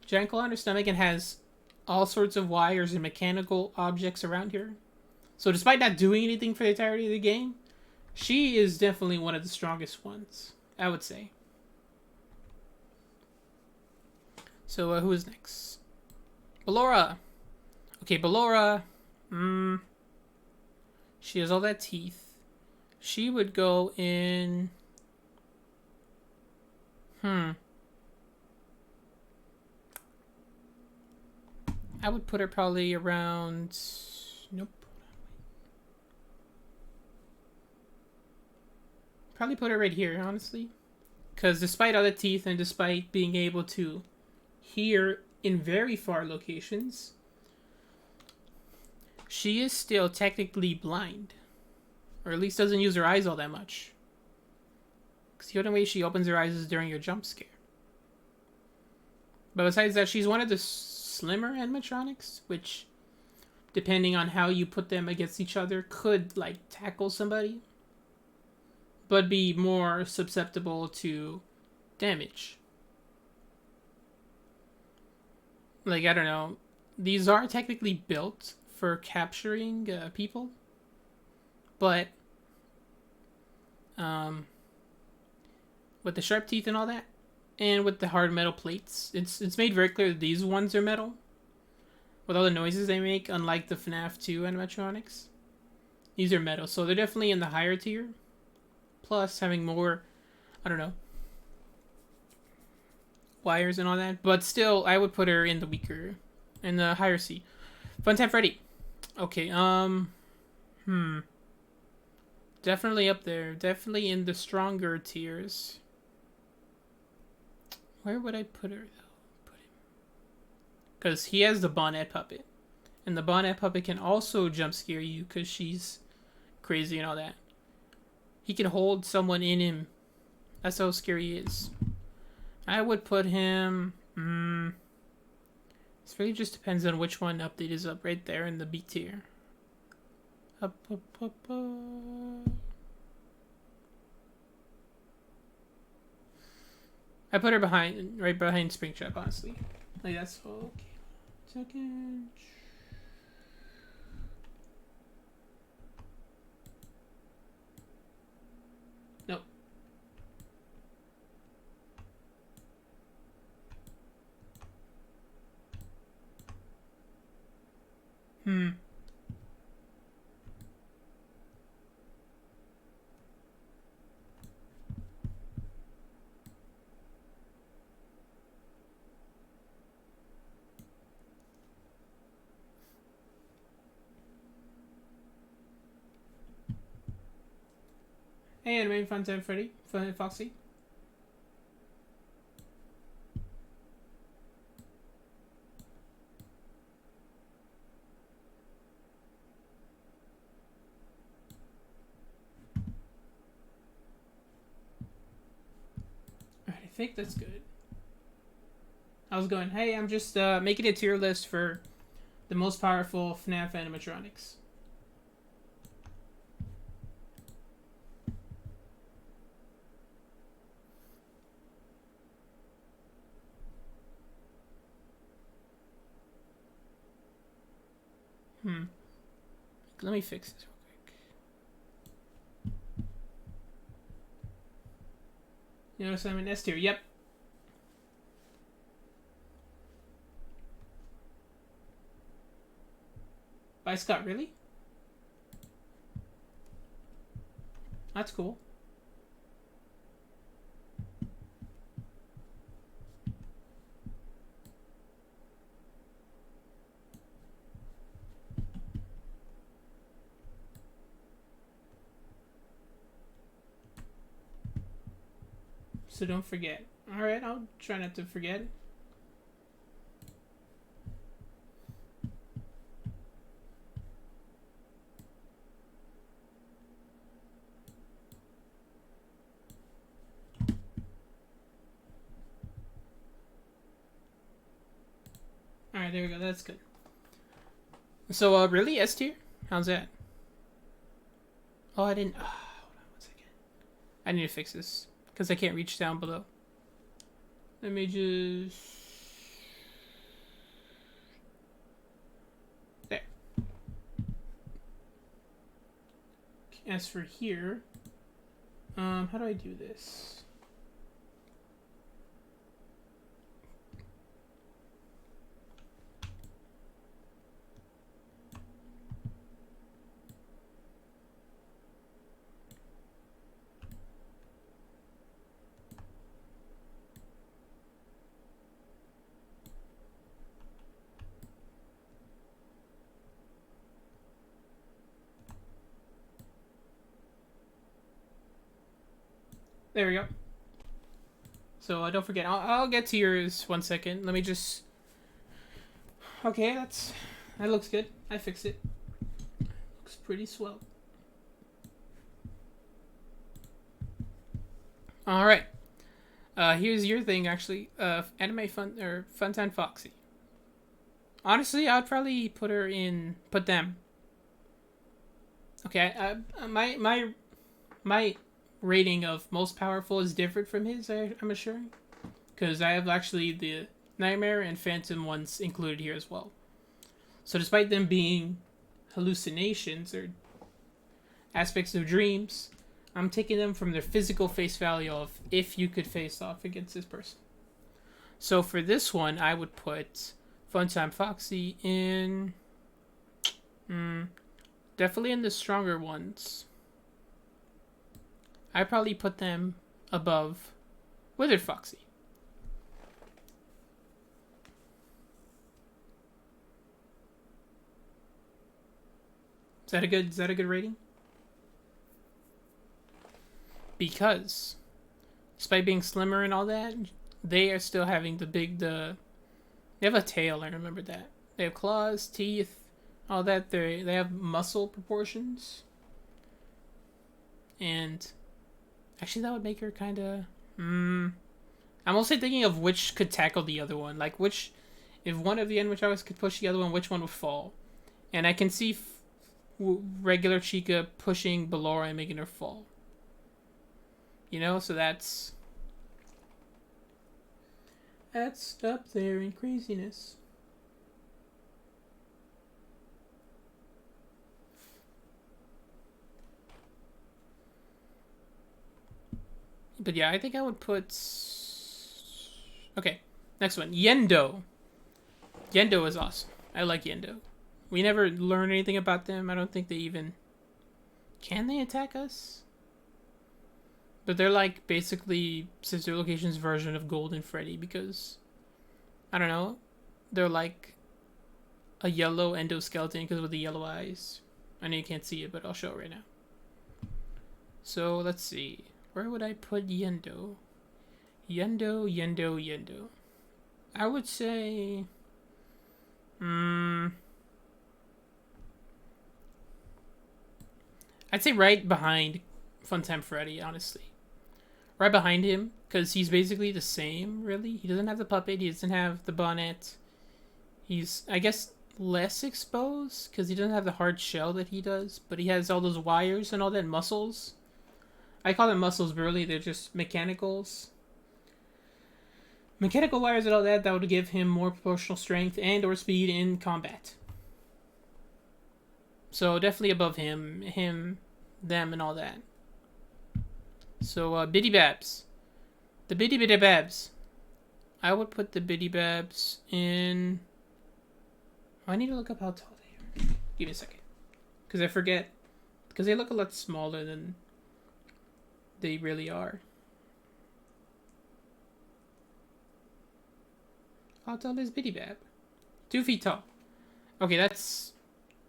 Giant claw in her stomach, and has all sorts of wires and mechanical objects around her. So despite not doing anything for the entirety of the game, she is definitely one of the strongest ones, I would say. So who is next? Ballora. Okay, Ballora. She has all that teeth. She would go in... I would put her probably around. Nope. Probably put her right here, honestly. Because despite all the teeth and despite being able to hear in very far locations, she is still technically blind. Or at least doesn't use her eyes all that much. Because the only way she opens her eyes is during your jump scare. But besides that, she's one of the slimmer animatronics, which, depending on how you put them against each other, could, like, tackle somebody. But be more susceptible to damage. Like, I don't know. These are technically built for capturing people. But, with the sharp teeth and all that, and with the hard metal plates, it's made very clear that these ones are metal. With all the noises they make, unlike the FNAF 2 animatronics. These are metal, so they're definitely in the higher tier. Plus, having more, I don't know, wires and all that. But still, I would put her in the weaker, in the higher C. Funtime Freddy. Okay, definitely up there. Definitely in the stronger tiers. Where would I put her, though? Because he has the Bonnet Puppet. And the Bonnet Puppet can also jump scare you because she's crazy and all that. He can hold someone in him. That's how scary he is. I would put him... It really just depends on which one update is up. Right there in the B tier. Up. I put her right behind Springtrap, honestly. Like, that's okay. Second. Nope. Hey, Anime Funtime Freddy, Foxy. Alright, I think that's good. I was going, hey, I'm just making a tier list for the most powerful FNAF animatronics. Let me fix this real quick. You notice I'm in S tier? Yep. By Scott, really? That's cool. So don't forget. Alright, I'll try not to forget. Alright, there we go. That's good. So, really? S tier? How's that? Oh, I didn't... hold on 1 second. I need to fix this. Because I can't reach down below. Let me just... There. As for here... how do I do this? There we go. So don't forget, I'll get to yours 1 second. Let me just. Okay, that looks good. I fixed it. Looks pretty swell. All right. Here's your thing, actually. Anime Fun or Funtime Foxy. Honestly, I'd probably put them. Okay, my rating of most powerful is different from his. I'm assuring, because I have actually the Nightmare and Phantom ones included here as well. So despite them being hallucinations or aspects of dreams, I'm taking them from their physical face value of if you could face off against this person. So for this one, I would put Funtime Foxy in. Definitely in the stronger ones. I'd probably put them above Withered Foxy. Is that a good rating? Because despite being slimmer and all that, they are still having they have a tail, I remember that. They have claws, teeth, all that. They have muscle proportions. And actually that would make her kind of I'm also thinking of which could tackle the other one. Like if one of the end which I was could push the other one, which one would fall. And I can see regular Chica pushing Ballora and making her fall. You know, so that's up there in craziness. But yeah, I think I would put. Okay, next one, Yendo. Yendo is awesome. I like Yendo. We never learn anything about them. I don't think they even. Can they attack us? But they're like basically Sister Location's version of Golden Freddy because, I don't know, they're like a yellow endoskeleton because with the yellow eyes. I know you can't see it, but I'll show it right now. So let's see. Where would I put Yendo? Yendo. I would say. I'd say right behind Funtime Freddy, honestly. Right behind him, because he's basically the same, really. He doesn't have the puppet, he doesn't have the bonnet. He's, I guess, less exposed, because he doesn't have the hard shell that he does, but he has all those wires and all that muscles. I call them muscles, but really they're just mechanicals. Mechanical wires and all that would give him more proportional strength and or speed in combat. So definitely above him, them, and all that. So, Biddy Babs. The Biddy Babs. I would put the Biddy Babs in. Oh, I need to look up how tall they are. Give me a second. Because I forget. Because they look a lot smaller than they really are. How tall is Biddy Bab? 2 feet tall. Okay, that's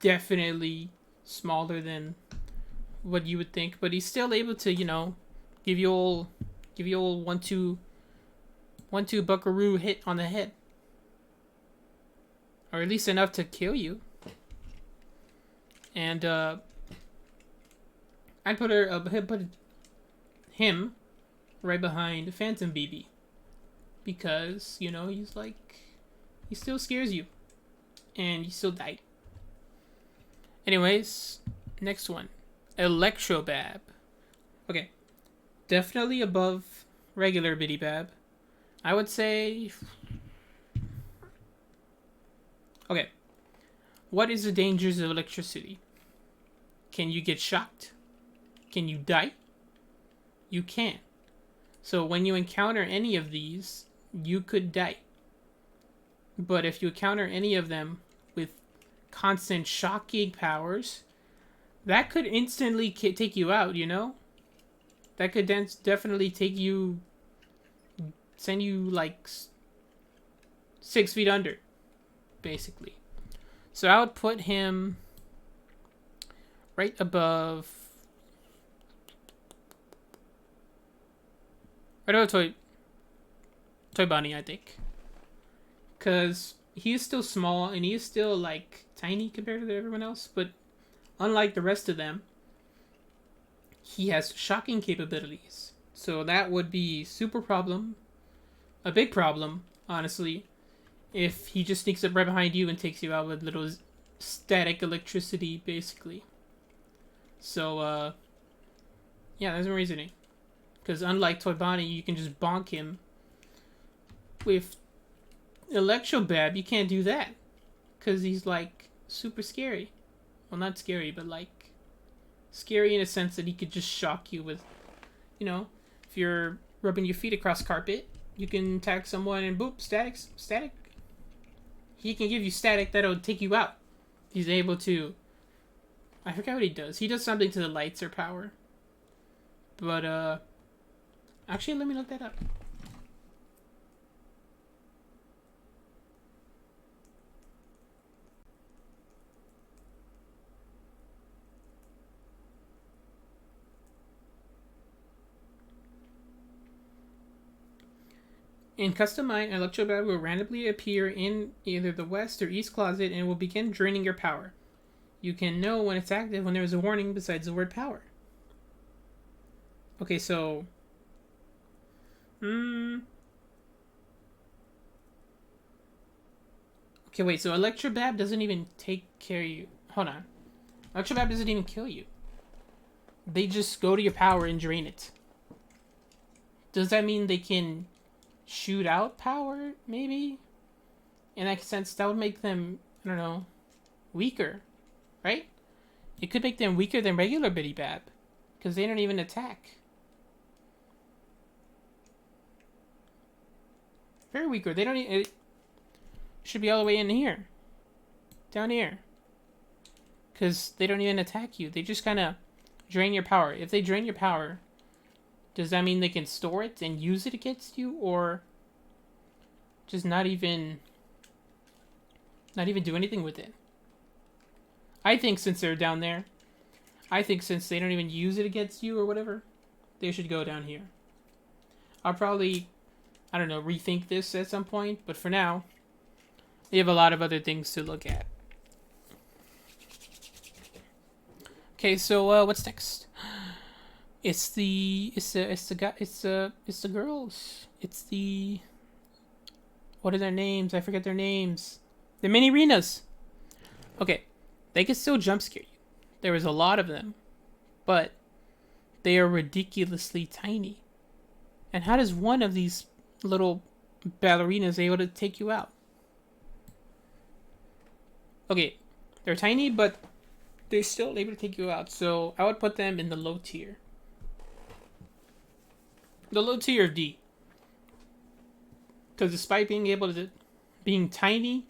definitely smaller than what you would think. But he's still able to, you know, give you all 1-2 buckaroo hit on the head, or at least enough to kill you. And I'd put him right behind Phantom BB because you know he still scares you, and you still die. Anyways, next one, Electrobab. Okay. Definitely above regular Biddy Bab. I would say. Okay. What is the dangers of electricity? Can you get shocked? Can you die? You can. So when you encounter any of these, you could die. But if you encounter any of them with constant shocking powers, that could instantly take you out, you know? That could definitely take you, send you like 6 feet under, basically. So I would put him right above. What about Toy Bonnie, I think. Because he is still small and he is still, like, tiny compared to everyone else. But unlike the rest of them, he has shocking capabilities. So that would be super problem. A big problem, honestly. If he just sneaks up right behind you and takes you out with little static electricity, basically. So, yeah, that's my reasoning. Because unlike Toy Bonnie, you can just bonk him. With Electrobab, you can't do that. Because he's, like, super scary. Well, not scary, but, like, scary in a sense that he could just shock you with, you know, if you're rubbing your feet across carpet, you can tag someone and boop, static. He can give you static that'll take you out. He's able to, I forgot what he does. He does something to the lights or power. But, actually, let me look that up. In Custom Mine, an Electrobab will randomly appear in either the west or east closet and will begin draining your power. You can know when it's active when there is a warning besides the word power. Okay, so... Okay, wait, so Electrobab doesn't even take care of you. Hold on. Electrobab doesn't even kill you. They just go to your power and drain it. Does that mean they can shoot out power, maybe? In that sense, that would make them, I don't know, weaker, right? It could make them weaker than regular Biddy Bab, because they don't even attack. Very weaker. They don't even... It should be all the way in here. Down here. Because they don't even attack you. They just kind of drain your power. If they drain your power, does that mean they can store it and use it against you? Or just not even do anything with it? I think since they're down there, I think since they don't even use it against you or whatever, they should go down here. I'll probably, I don't know, rethink this at some point. But for now, they have a lot of other things to look at. Okay, so what's next? It's the girls. It's the, what are their names? I forget their names. The mini arenas. Okay, they can still jump scare you. There is a lot of them, but they are ridiculously tiny. And how does one of these little ballerinas able to take you out? Okay, they're tiny, but they're still able to take you out. So I would put them in the low tier. The low tier of D. Because despite being tiny,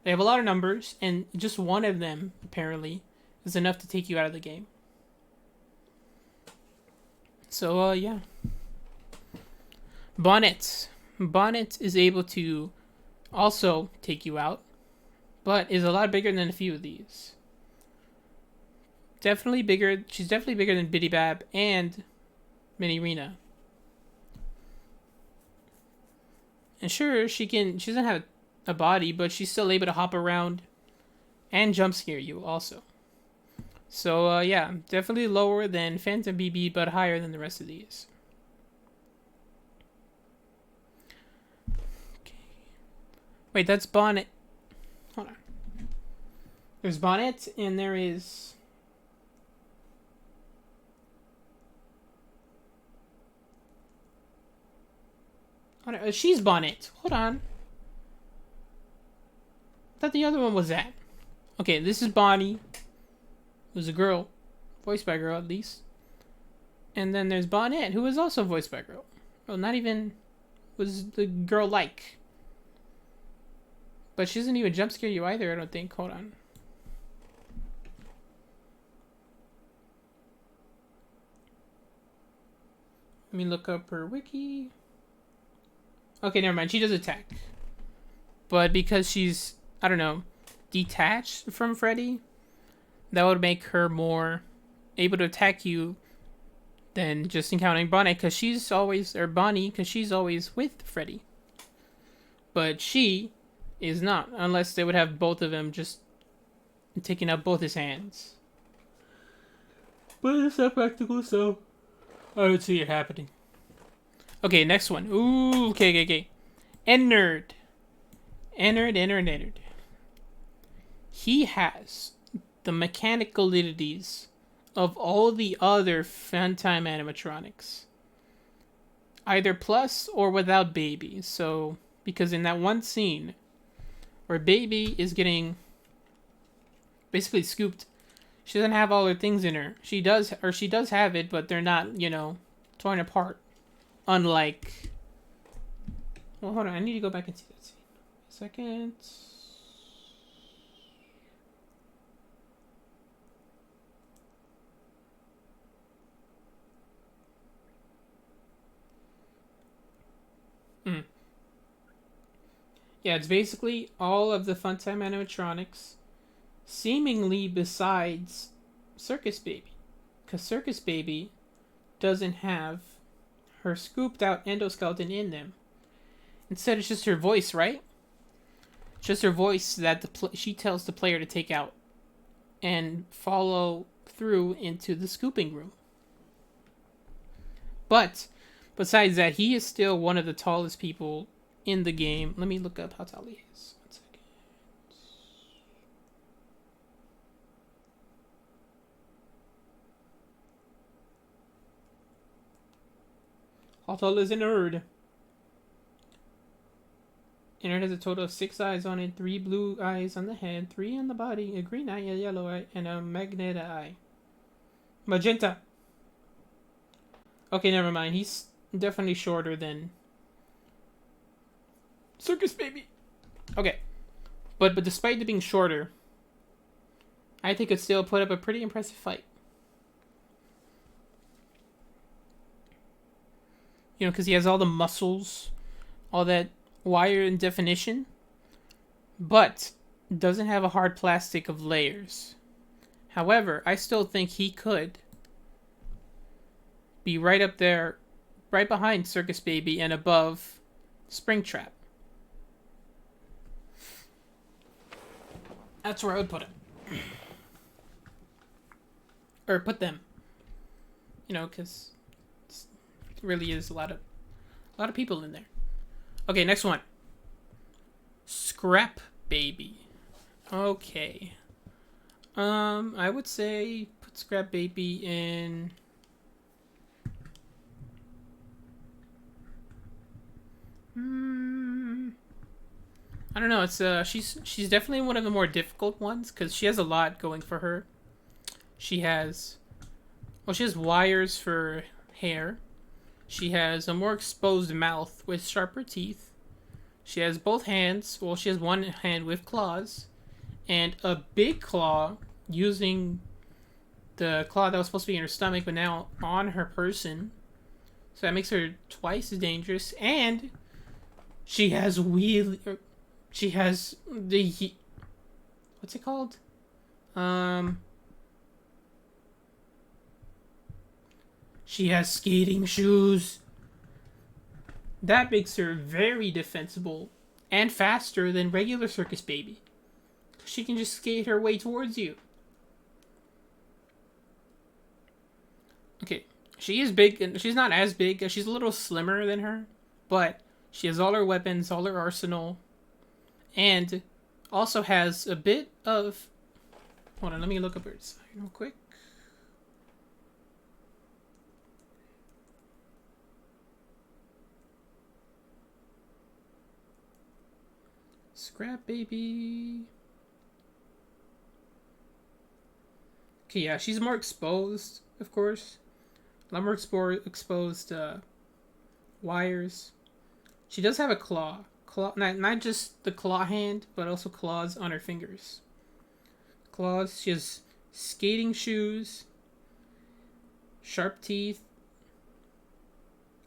they have a lot of numbers, and just one of them, apparently, is enough to take you out of the game. So, yeah. Bonnet. Bonnet is able to also take you out, but is a lot bigger than a few of these. Definitely bigger. She's definitely bigger than Biddy Bab and Mini Rena. And sure, she doesn't have a body, but she's still able to hop around and jump scare you also. So, yeah, definitely lower than Phantom BB, but higher than the rest of these. Okay. Wait, that's Bonnet. Hold on. There's Bonnet, and there is... she's Bonnet. Hold on. I thought the other one was that. Okay, this is Bonnie. Who's a girl. Voiced by a girl, at least. And then there's Bonnet, who is also voiced by a girl. Well, not even... was the girl like. But she doesn't even jump scare you either, I don't think. Hold on. Let me look up her wiki. Okay, never mind. She does attack. But because she's, I don't know, detached from Freddy, that would make her more able to attack you than just encountering Bonnie, because she's always, or Bonnie, because she's always with Freddy. But she is not, unless they would have both of them just taking out both his hands. But it's not practical, so I would see it happening. Okay, next one. Ooh, okay. Ennard. He has the mechanical abilities of all the other Funtime animatronics. Either plus or without Baby. So, because in that one scene where Baby is getting basically scooped, she doesn't have all her things in her. She does have it, but they're not, torn apart. Unlike... Well, hold on. I need to go back and see that scene. Second. Yeah, it's basically all of the Funtime animatronics, seemingly besides Circus Baby. Because Circus Baby doesn't have her scooped out endoskeleton in them. Instead, it's just her voice, right? It's just her voice that she tells the player to take out and follow through into the scooping room. But besides that, he is still one of the tallest people in the game. Let me look up how tall he is. 1 second. How tall is Ennard? Ennard has a total of 6 eyes on it, 3 blue eyes on the head, 3 on the body, a green eye, a yellow eye, and a magenta eye. Magenta! Okay, never mind. He's definitely shorter than Circus Baby. Okay. But despite it being shorter, I think it still put up a pretty impressive fight. Because he has all the muscles, all that wire and definition, but doesn't have a hard plastic of layers. However, I still think he could be right up there, right behind Circus Baby and above Springtrap. That's where I would put him. Or put them. Because it really is a lot of people in there. Okay, next one. Scrap Baby. Okay. I would say put Scrap Baby in... I don't know. It's she's definitely one of the more difficult ones because she has a lot going for her. She has wires for hair. She has a more exposed mouth with sharper teeth. She has both hands. Well, she has one hand with claws, and a big claw using the claw that was supposed to be in her stomach, but now on her person. So that makes her twice as dangerous. And she has She has the... What's it called? She has skating shoes. That makes her very defensible and faster than regular Circus Baby. She can just skate her way towards you. Okay, she is big, and she's not as big. She's a little slimmer than her, but she has all her weapons, all her arsenal, and also has a bit of... Hold on, let me look up her design real quick. Scrap Baby. Okay, yeah, she's more exposed, of course. A lot more exposed wires. She does have a claw. Not just the claw hand, but also claws on her fingers. Claws. She has skating shoes. Sharp teeth.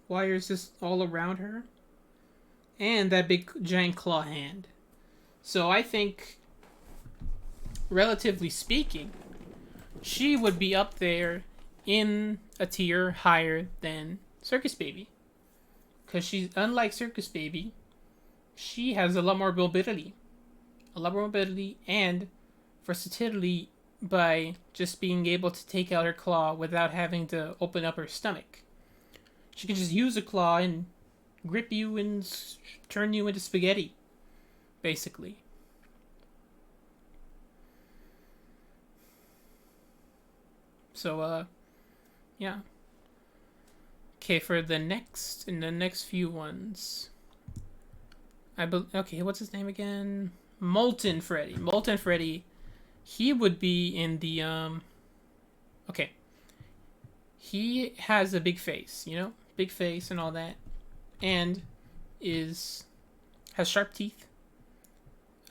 Wires just all around her. And that big giant claw hand. So I think, relatively speaking, she would be up there in a tier higher than Circus Baby. Because she's, unlike Circus Baby, she has a lot more mobility. A lot more mobility and versatility by just being able to take out her claw without having to open up her stomach. She can just use a claw and grip you and turn you into spaghetti, basically. So, yeah. Okay, for the next few ones, okay, what's his name again? Molten Freddy. Molten Freddy. He would be in the okay. He has a big face, you know, big face and all that, and has sharp teeth,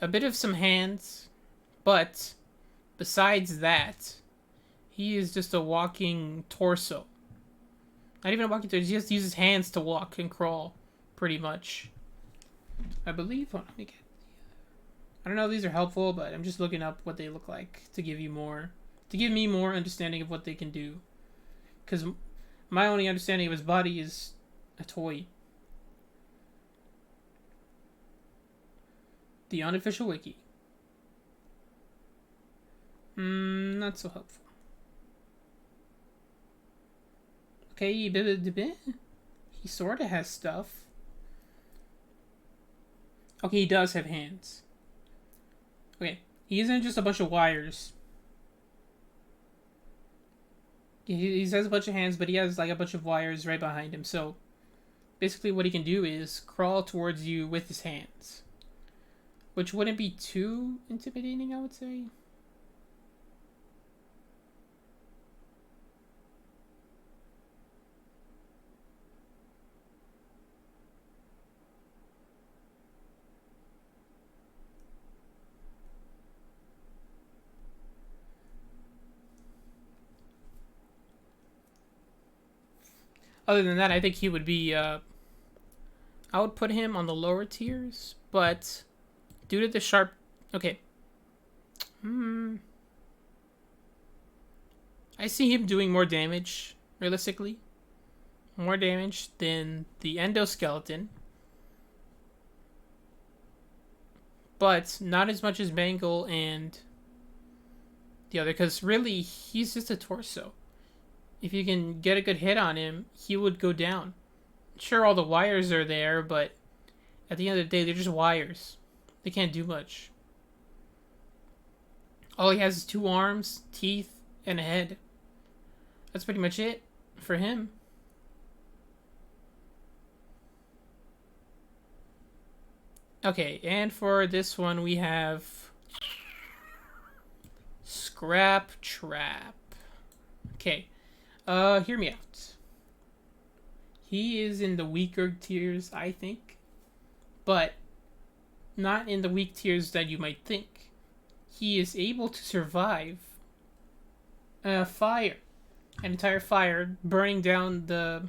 a bit of some hands, but besides that, he is just a walking torso. Not even a walking torso. He just uses hands to walk and crawl, pretty much. I believe. Hold on, let me get. I don't know if these are helpful, but I'm just looking up what they look like to give me more understanding of what they can do. Because my only understanding of his body is a toy. The unofficial wiki. Not so helpful. Okay, he sort of has stuff. Okay, he does have hands. Okay, he isn't just a bunch of wires. He has a bunch of hands, but he has like a bunch of wires right behind him. So basically what he can do is crawl towards you with his hands. Which wouldn't be too intimidating, I would say. Other than that, I think he would be, I would put him on the lower tiers, but due to the sharp, okay. I see him doing more damage, realistically. More damage than the endoskeleton. But not as much as Bangle and the other, because really, he's just a torso. If you can get a good hit on him, he would go down. Sure, all the wires are there, but at the end of the day, they're just wires. They can't do much. All he has is 2 arms, teeth, and a head. That's pretty much it for him. Okay, and for this one, we have Scrap Trap. Okay. Hear me out. He is in the weaker tiers, I think. But not in the weak tiers that you might think. He is able to survive a fire. An entire fire burning down the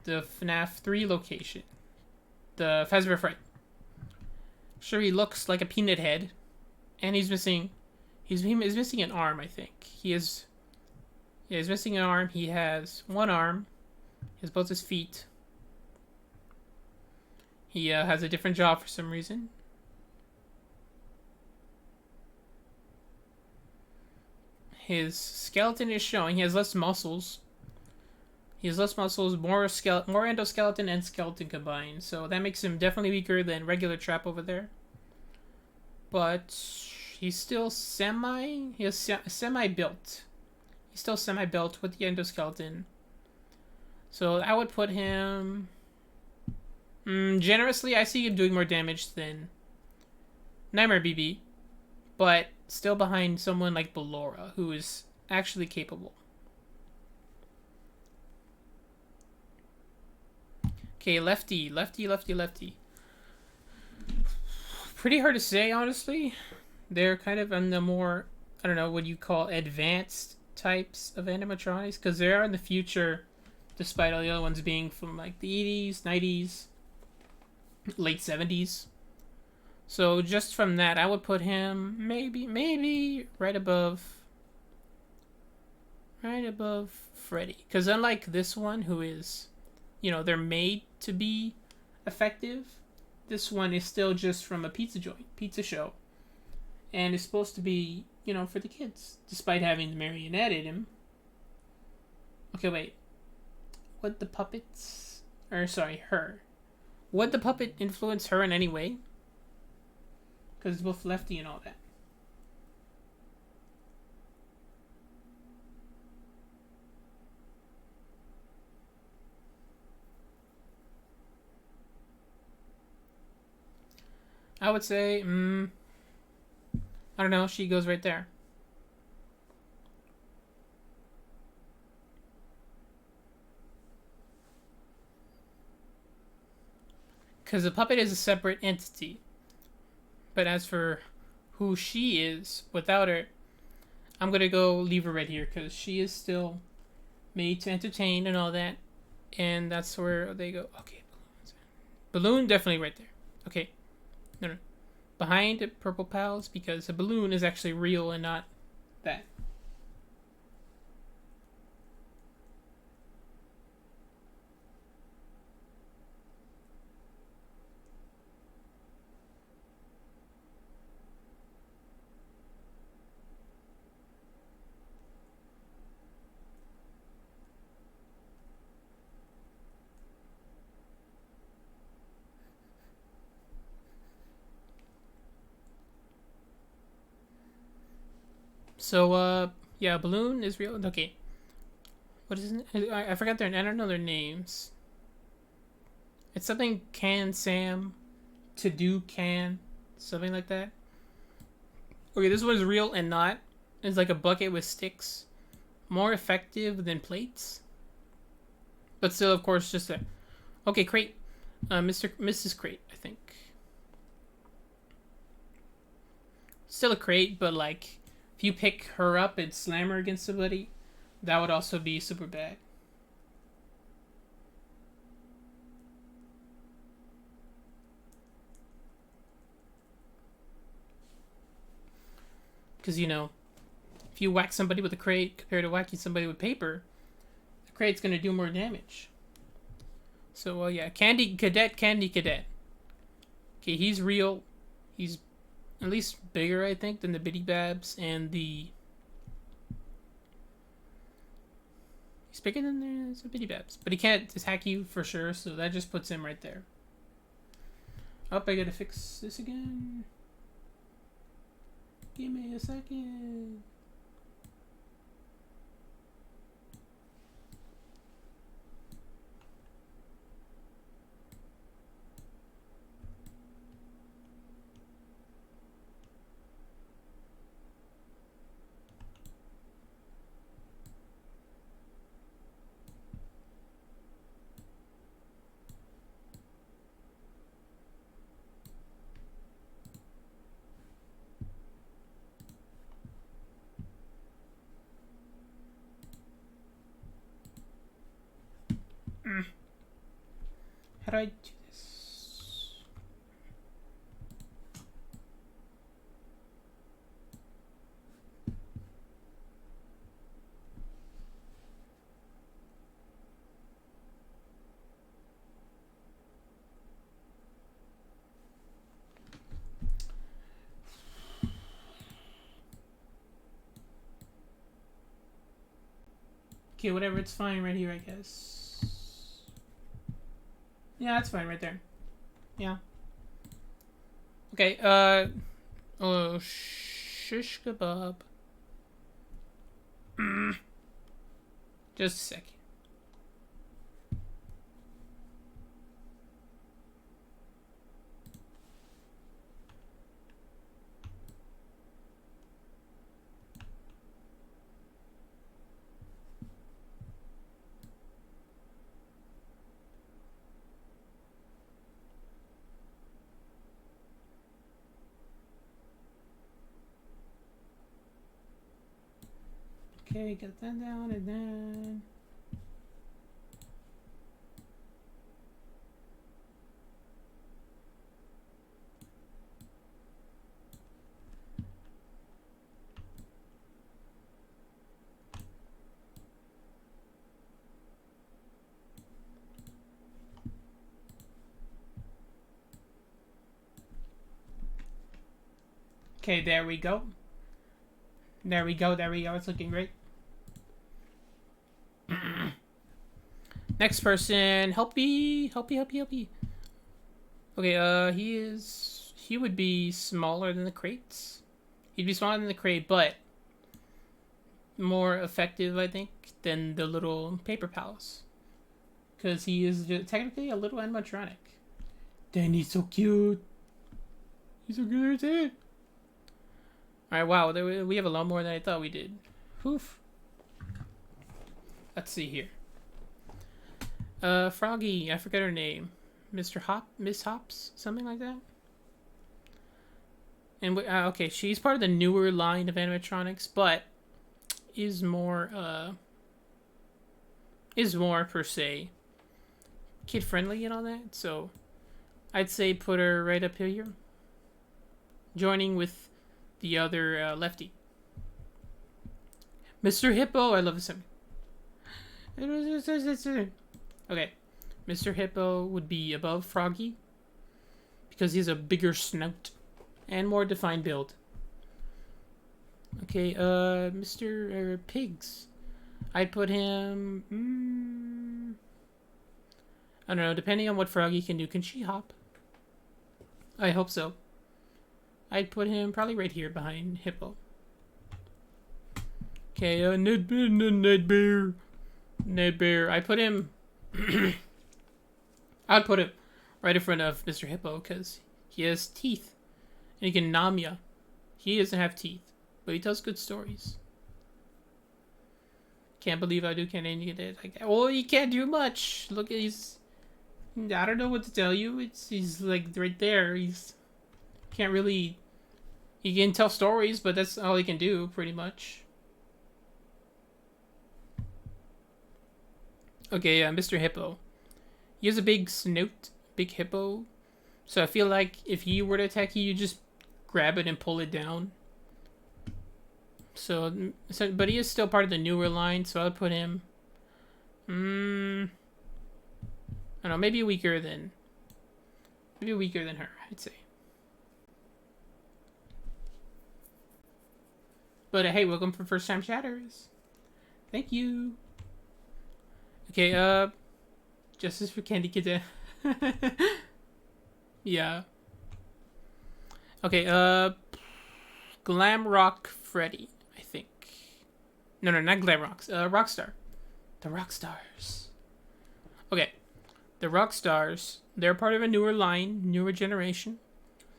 FNAF 3 location. The Fazbear Fright. Sure, he looks like a peanut head. And he's missing an arm, I think. He's missing an arm. He has 1 arm. He has both his feet. He has a different jaw for some reason. His skeleton is showing. He has less muscles. More endoskeleton and skeleton combined. So that makes him definitely weaker than regular Trap over there. But he's still semi-built. He's still semi-built with the endoskeleton. So I would put him... generously, I see him doing more damage than Nightmare BB. But still behind someone like Ballora, who is actually capable. Okay, lefty. Pretty hard to say, honestly. They're kind of on the more, I don't know, what you call advanced types of animatronics, because they are in the future, despite all the other ones being from like the 80s, 90s, late 70s. So just from that, I would put him maybe right above right above Freddy. Because unlike this one, who is, you know, they're made to be effective, this one is still just from a pizza joint, pizza show. And it's supposed to be, you know, for the kids, despite having the marionette in him. Okay, wait. Would the puppets... Or, sorry, her. Would the puppet influence her in any way? Because it's both lefty and all that. I would say, I don't know, she goes right there. Because the puppet is a separate entity. But as for who she is without her, I'm going to go leave her right here because she is still made to entertain and all that. And that's where they go. Okay, balloon definitely right there. Okay. No. Behind Purple Pals because the balloon is actually real and not that. So, yeah, balloon is real. Okay. What is it? I forgot their... I don't know their names. It's something Can Sam. To do can. Something like that. Okay, this one is real and not. It's like a bucket with sticks. More effective than plates. But still, of course, just a... Okay, crate. Mrs. Crate, I think. Still a crate, but like... If you pick her up and slam her against somebody, that would also be super bad. Because, you know, if you whack somebody with a crate compared to whacking somebody with paper, the crate's going to do more damage. So, yeah, Candy Cadet. Okay, he's real. He's at least bigger, I think, than the Biddy Babs and the... He's bigger than the Biddy Babs. But he can't attack you for sure, so that just puts him right there. Oh, I gotta fix this again. Give me a second. How do I do this? Okay, whatever, it's fine right here, I guess. Yeah, that's fine right there. Yeah. Okay, oh, shish kebab. Just a second. Okay, get that down and then... Okay, there we go. There we go. There we go. It's looking great. Next person, helpy. Okay, he would be smaller than the crates. He'd be smaller than the crate, but more effective, I think, than the little paper palace. Because he is technically a little animatronic. Danny's so cute. He's so good. Alright, wow, we have a lot more than I thought we did. Oof. Let's see here. Froggy, I forget her name. Miss Hops? Something like that? And, okay, she's part of the newer line of animatronics, but is more, per se, kid-friendly and all that, so I'd say put her right up here. Joining with the other, lefty. Mr. Hippo, I love this name. Okay, Mr. Hippo would be above Froggy because he has a bigger snout and more defined build. Okay, Mr. Pigs. I'd put him... I don't know, depending on what Froggy can do. Can she hop? I hope so. I'd put him probably right here behind Hippo. Okay, Ned Bear. I put him... I'd put him right in front of Mr. Hippo because he has teeth. And he can nom ya. He doesn't have teeth, but he tells good stories. Can't believe I do can't get it like that. Well, he can't do much. Look, he's... I don't know what to tell you. He's like right there. He's... Can't really... He can tell stories, but that's all he can do, pretty much. Okay, Mr. Hippo. He has a big snout, big hippo. So I feel like if he were to attack you, you just grab it and pull it down. So, but he is still part of the newer line, so I'll put him... I don't know, maybe weaker than her, I'd say. But hey, welcome for first time chatters. Thank you. Okay, justice for Candy Kid. Yeah. Okay, Glam Rock Freddy, I think. No, not Glam Rocks. Rockstar. The Rockstars. Okay. The Rockstars, they're part of a newer line, newer generation.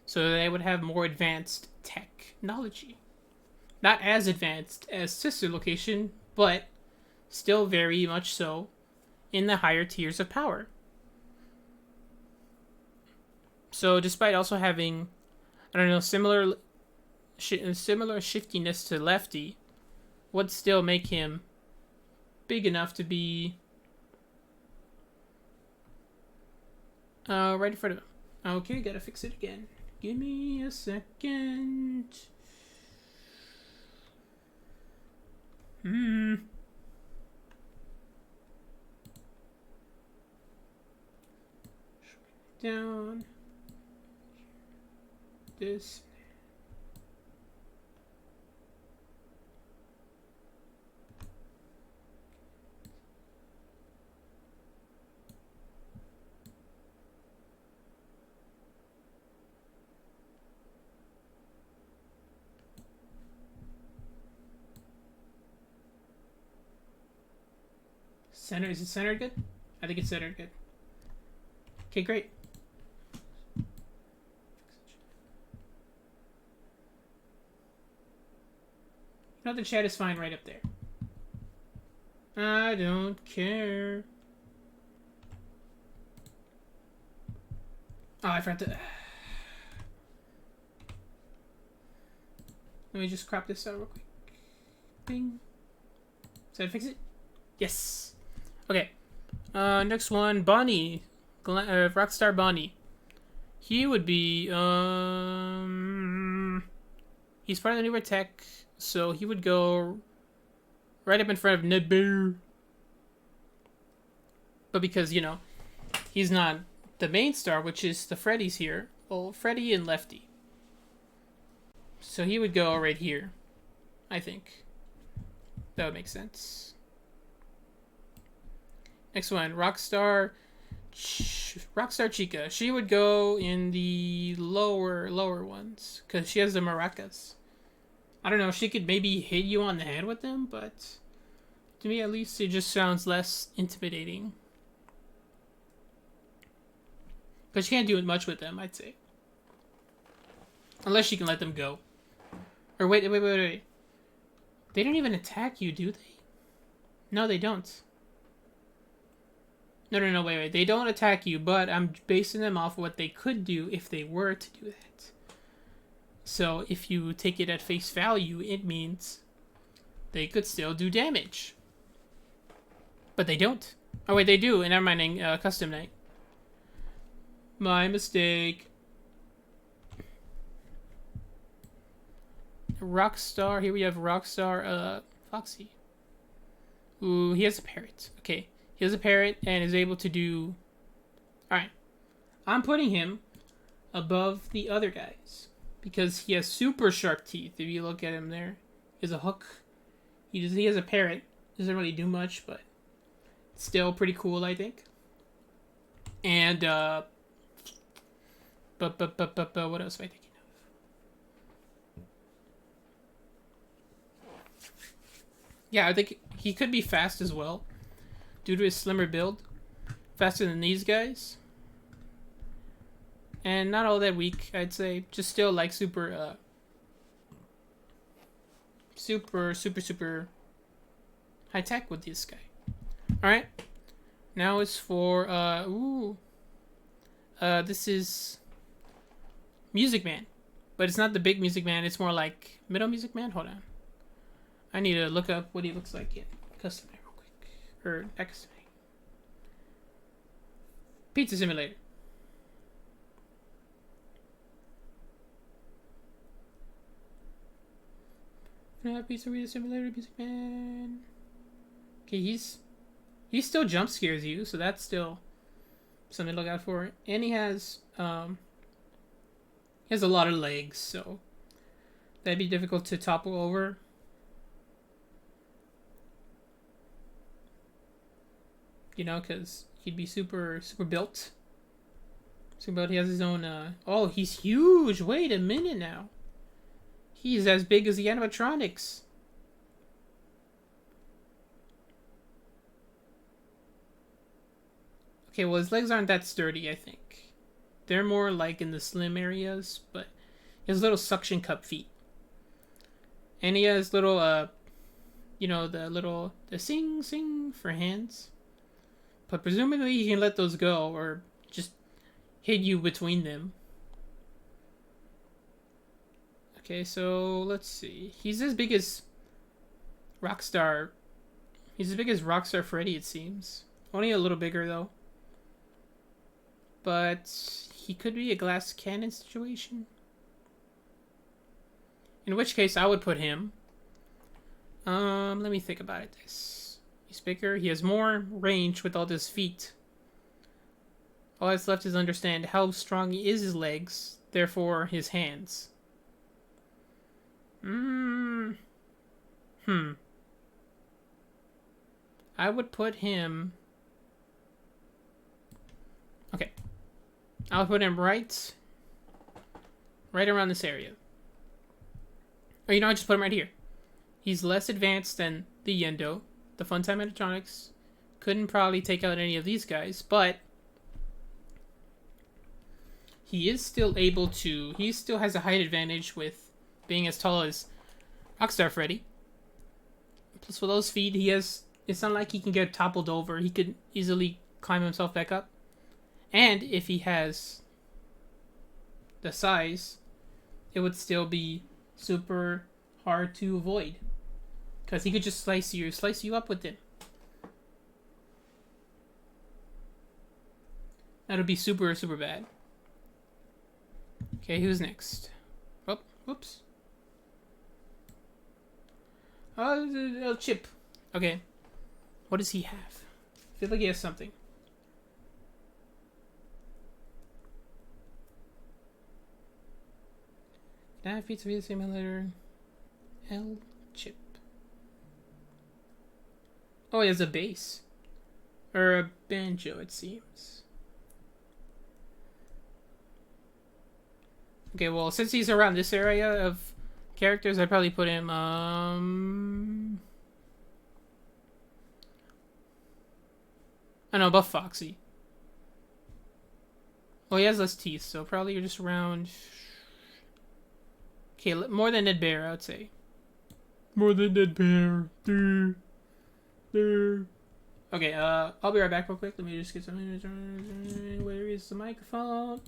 So they would have more advanced technology. Not as advanced as Sister Location, but still very much so in the higher tiers of power. So despite also having, I don't know, similar shiftiness to Lefty, would still make him big enough to be right in front of him. Okay, gotta fix it again. Give me a second. Down. This. Center, is it centered good? I think it's centered good. Okay, great. No, the chat is fine right up there. I don't care. Oh, I forgot to... Let me just crop this out real quick. Bing. Did I fix it? Yes. Okay. Next one, Bonnie. Rockstar Bonnie. He would be, he's part of the newer tech, so he would go right up in front of Ned Bear. But because, you know, he's not the main star, which is the Freddy's here. Well, Freddy and Lefty. So he would go right here, I think. That would make sense. Next one, Rockstar Chica. She would go in the lower ones because she has the maracas. I don't know. She could maybe hit you on the head with them, but to me, at least, it just sounds less intimidating. Because you can't do much with them, I'd say. Unless you can let them go. Or wait. They don't even attack you, do they? No, they don't. No, wait. They don't attack you, but I'm basing them off of what they could do if they were to do that. So if you take it at face value, it means they could still do damage. But they don't. Oh, wait, they do. And never mind, custom night. My mistake. Rockstar. Here we have Rockstar Foxy. Ooh, he has a parrot. Okay. He has a parrot and is able to do... Alright. I'm putting him above the other guys. Because he has super sharp teeth. If you look at him there. He has a hook. He has a parrot. Doesn't really do much, but... still pretty cool, I think. And, but what else am I thinking of? Yeah, I think he could be fast as well. Due to his slimmer build. Faster than these guys. And not all that weak, I'd say. Just still like super high tech with this guy. Alright. Now it's for, this is Music Man. But it's not the big Music Man, it's more like middle Music Man. Hold on. I need to look up what he looks like in custom real quick. Or X. Pizza Simulator. FNAF Pizza Simulator, Music Man. Okay, he still jump scares you, so that's still something to look out for. And he has a lot of legs, so that'd be difficult to topple over. You know, because he'd be super built. Super built. He has his own. Oh, he's huge. Wait a minute now. He's as big as the animatronics. Okay, well, his legs aren't that sturdy, I think. They're more like in the slim areas, but he has little suction cup feet. And he has little, you know, the sing for hands. But presumably he can let those go or just hit you between them. Okay, so let's see. He's as big as Rockstar. He's as big as Rockstar Freddy, it seems. Only a little bigger, though. But he could be a glass cannon situation. In which case, I would put him. Let me think about it. He's bigger. He has more range with all his feet. All that's left is understand how strong he is his legs, therefore his hands. I would put him... Okay. I would put him right around this area. Or, you know, I just put him right here. He's less advanced than the Yendo. The Funtime Animatronics couldn't probably take out any of these guys, but he is still able to... He still has a height advantage with being as tall as Rockstar Freddy. Plus, with those feet, he has... It's not like he can get toppled over. He could easily climb himself back up. And if he has the size, it would still be super hard to avoid. Because he could just slice you up with it. That would be super bad. Okay, who's next? Oh, whoops. Oh, Chip. Okay. What does he have? I feel like he has something. FNAF Pizza Pizza Simulator. L chip. Oh, he has a bass. Or a banjo, it seems. Okay, well, since he's around this area of characters, I'd probably put him, I don't know, Buff Foxy. Well, he has less teeth, so probably you're just around... Okay, more than Ned Bear, I would say. More than Ned Bear. Okay, I'll be right back real quick. Let me just get something. Where is the microphone?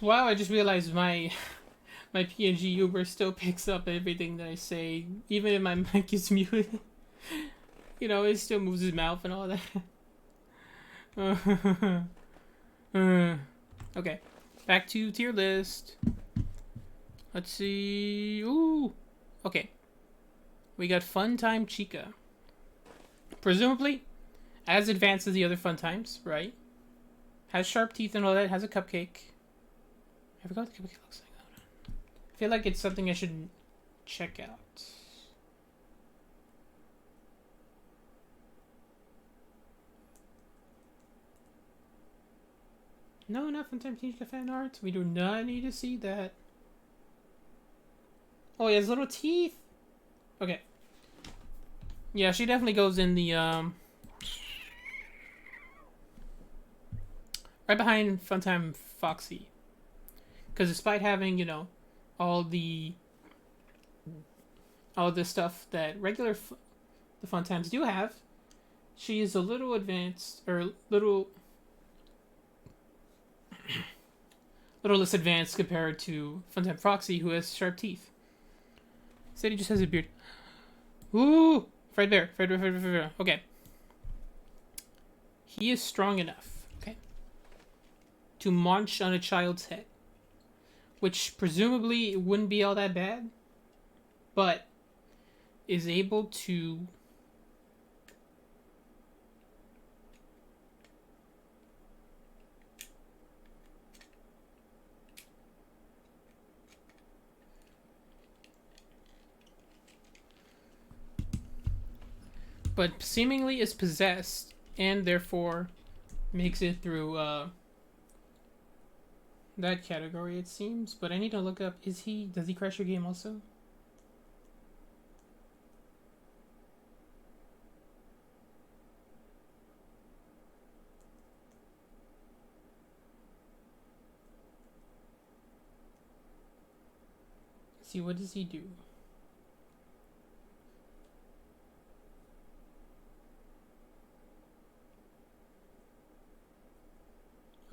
Wow, I just realized my PNG Uber still picks up everything that I say, even if my mic is muted. You know, it still moves his mouth and all that. Okay, back to tier list. Let's see. Ooh, okay. We got Fun Time Chica. Presumably, as advanced as the other Fun Times, right? Has sharp teeth and all that. Has a cupcake. I forgot what the cupcake looks like. Hold on. I feel like it's something I should check out. No, not Fun Time Chica fan art. We do not need to see that. Oh, he has little teeth. Okay. Yeah, she definitely goes in the right behind Funtime Foxy. Because despite having, you know, all the stuff that regular the Funtimes do have, she is a little advanced, or little less advanced compared to Funtime Foxy, who has sharp teeth. Sadie just has a beard. Ooh! Fred Bear. Okay. He is strong enough, okay, to munch on a child's head. Which presumably wouldn't be all that bad, but is able to but seemingly is possessed and therefore makes it through that category, it seems. But I need to look up, does he crash your game also? Let's see, what does he do?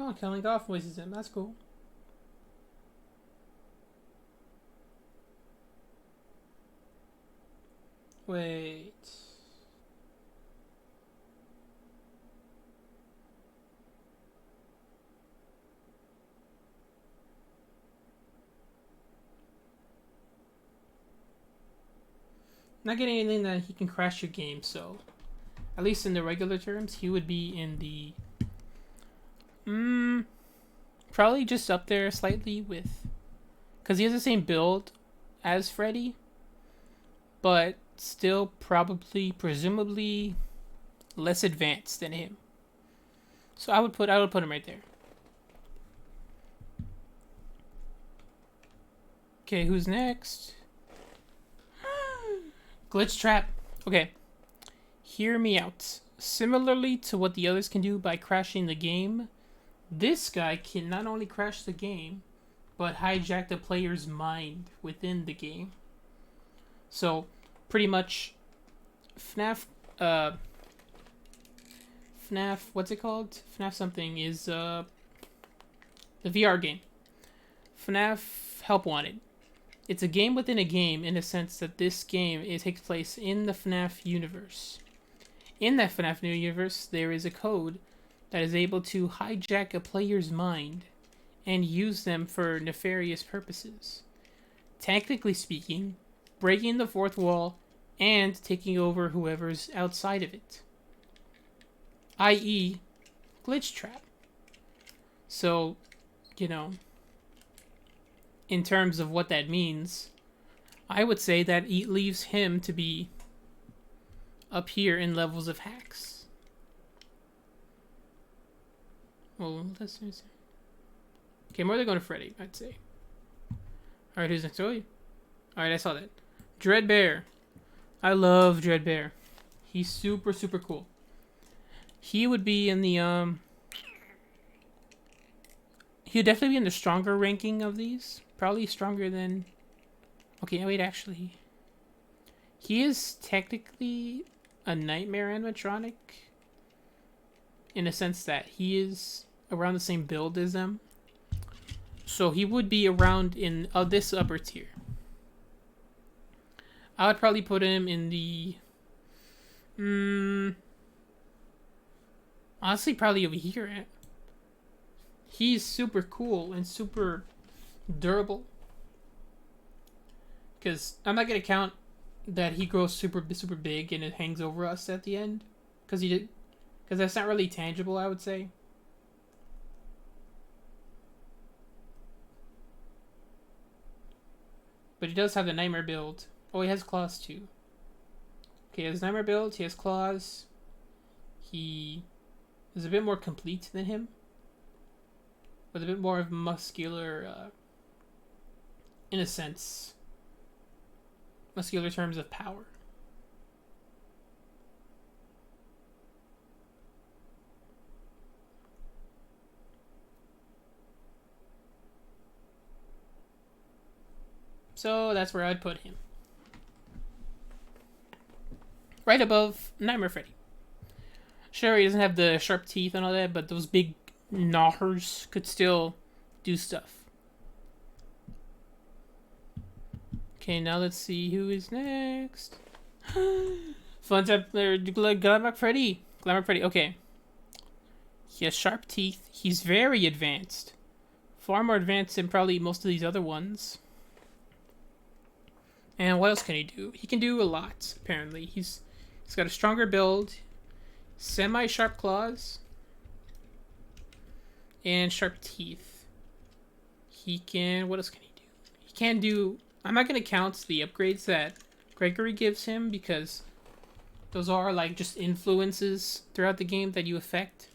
Oh, Killing Off voices him. That's cool. Wait. Not getting anything that he can crash your game, so at least in the regular terms, he would be in the probably just up there slightly with, because he has the same build as Freddy, but still probably presumably less advanced than him. So I would put him right there. Okay, who's next? Glitch Trap. Okay. Hear me out. Similarly to what the others can do by crashing the game, this guy can not only crash the game, but hijack the player's mind within the game. So, pretty much, FNAF, what's it called? FNAF something is, the VR game. FNAF Help Wanted. It's a game within a game in the sense that this game takes place in the FNAF universe. In that FNAF new universe, there is a code that is able to hijack a player's mind and use them for nefarious purposes. Technically speaking, breaking the fourth wall and taking over whoever's outside of it. I.e., Glitch Trap. So, you know, in terms of what that means, I would say that it leaves him to be up here in levels of hacks. Well, let's see. Okay, more than going to Freddy, I'd say. Alright, who's next? Alright, I saw that. Dreadbear. I love Dreadbear. He's super, super cool. He would be in the, he would definitely be in the stronger ranking of these. Probably stronger than... Okay, wait, actually. He is technically a nightmare animatronic. In a sense that he is around the same build as them. So he would be around in this upper tier. I would probably put him in the... honestly, probably over here. He's super cool and super durable. Because I'm not going to count that he grows super big and it hangs over us at the end. Because that's not really tangible, I would say. But he does have the nightmare build. Oh, he has claws too. Okay, he has nightmare build, he has claws. He is a bit more complete than him. With a bit more of muscular, in a sense, muscular terms of power. So that's where I'd put him. Right above Nightmare Freddy. Sure, he doesn't have the sharp teeth and all that, but those big gnawers could still do stuff. Okay, now let's see who is next. Fun type Glamour Freddy. Glamour Freddy, okay. He has sharp teeth. He's very advanced. Far more advanced than probably most of these other ones. And what else can he do? He can do a lot, apparently. He's got a stronger build, semi-sharp claws, and sharp teeth. He can... What else can he do? He can do... I'm not going to count the upgrades that Gregory gives him, because those are like just influences throughout the game that you affect.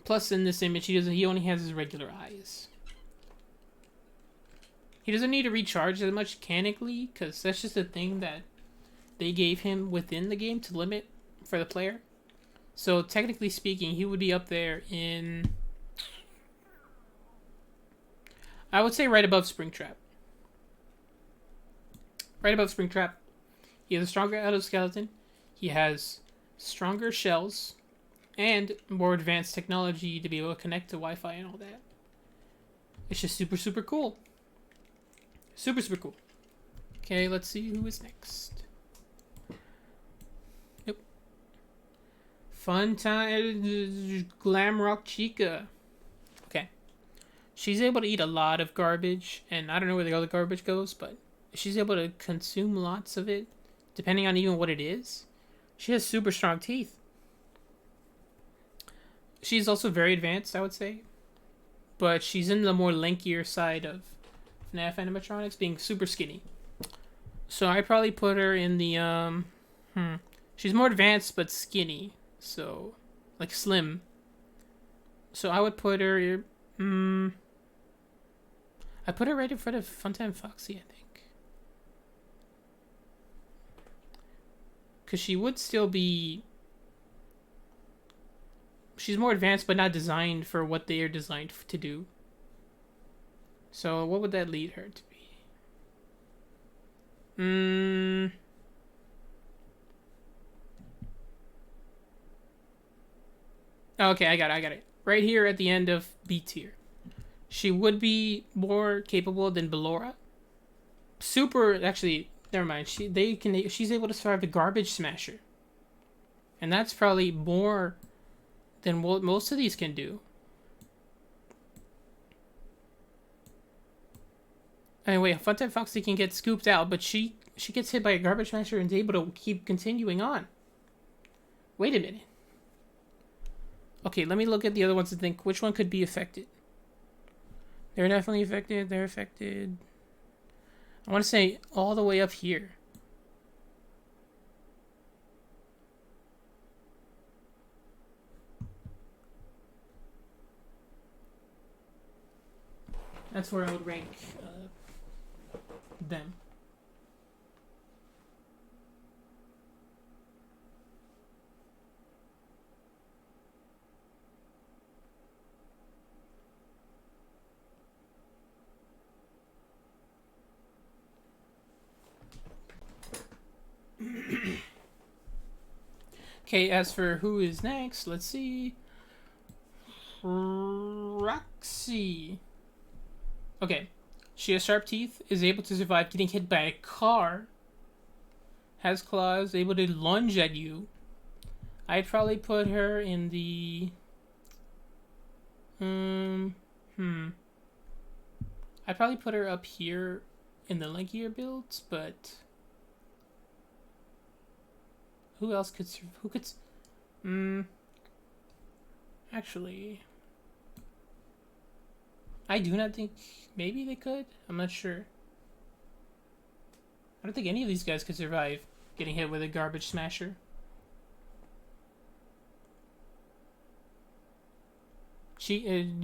Plus, in this image, he only has his regular eyes. He doesn't need to recharge as much mechanically, because that's just a thing that they gave him within the game to limit for the player. So technically speaking, he would be up there in, I would say, right above Springtrap. Right above Springtrap. He has a stronger exoskeleton. He has stronger shells and more advanced technology to be able to connect to Wi-Fi and all that. It's just super, super cool. Super, super cool. Okay, let's see who is next. Yep. Fun time, Glam Rock Chica. Okay. She's able to eat a lot of garbage, and I don't know where the other garbage goes, but she's able to consume lots of it, depending on even what it is. She has super strong teeth. She's also very advanced, I would say. But she's in the more lankier side of FNAF animatronics, being super skinny. So I probably put her in the, she's more advanced but skinny. So, like slim. So I would put her, I put her right in front of Funtime Foxy, I think. Because she would still be... She's more advanced, but not designed for what they are designed to do. So, what would that lead her to be? Okay, I got it. Right here at the end of B tier. She would be more capable than Ballora. Actually, never mind. She's able to survive the Garbage Smasher. And that's probably more than what most of these can do. Anyway, Funtime Foxy can get scooped out, but she gets hit by a Garbage Smasher and is able to keep continuing on. Wait a minute. Okay, let me look at the other ones and think which one could be affected. They're definitely affected. They're affected. I want to say all the way up here. That's where I would rank them. Okay, as for who is next, let's see. Roxy. Okay. She has sharp teeth, is able to survive getting hit by a car, has claws, able to lunge at you. I'd probably put her in the... I'd probably put her up here in the lankier builds, but... Who else could... Who could... Actually... I do not think... Maybe they could? I'm not sure. I don't think any of these guys could survive getting hit with a Garbage Smasher.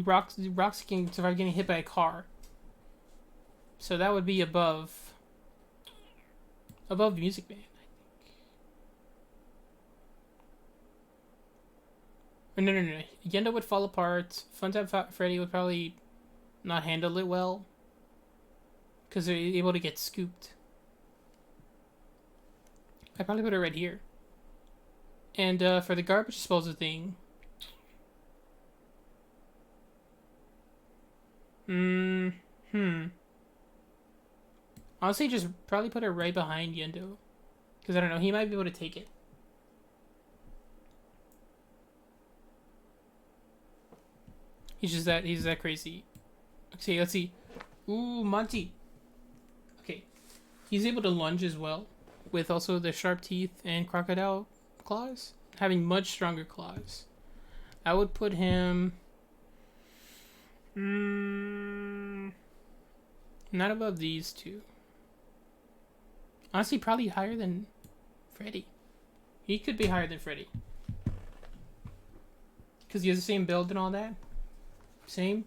Roxy can survive getting hit by a car. So that would be above the Music Man, I think. No. Yendo would fall apart. Funtime Freddy would probably not handle it well, because they're able to get scooped. I probably put it right here. And for the garbage disposal thing, honestly, just probably put it right behind Yendo, because I don't know, he might be able to take it. He's that crazy. Okay, let's see. Ooh, Monty. Okay. He's able to lunge as well, with also the sharp teeth and crocodile claws, having much stronger claws. I would put him... not above these two. Honestly, probably higher than Freddy. He could be higher than Freddy. because he has the same build and all that. Same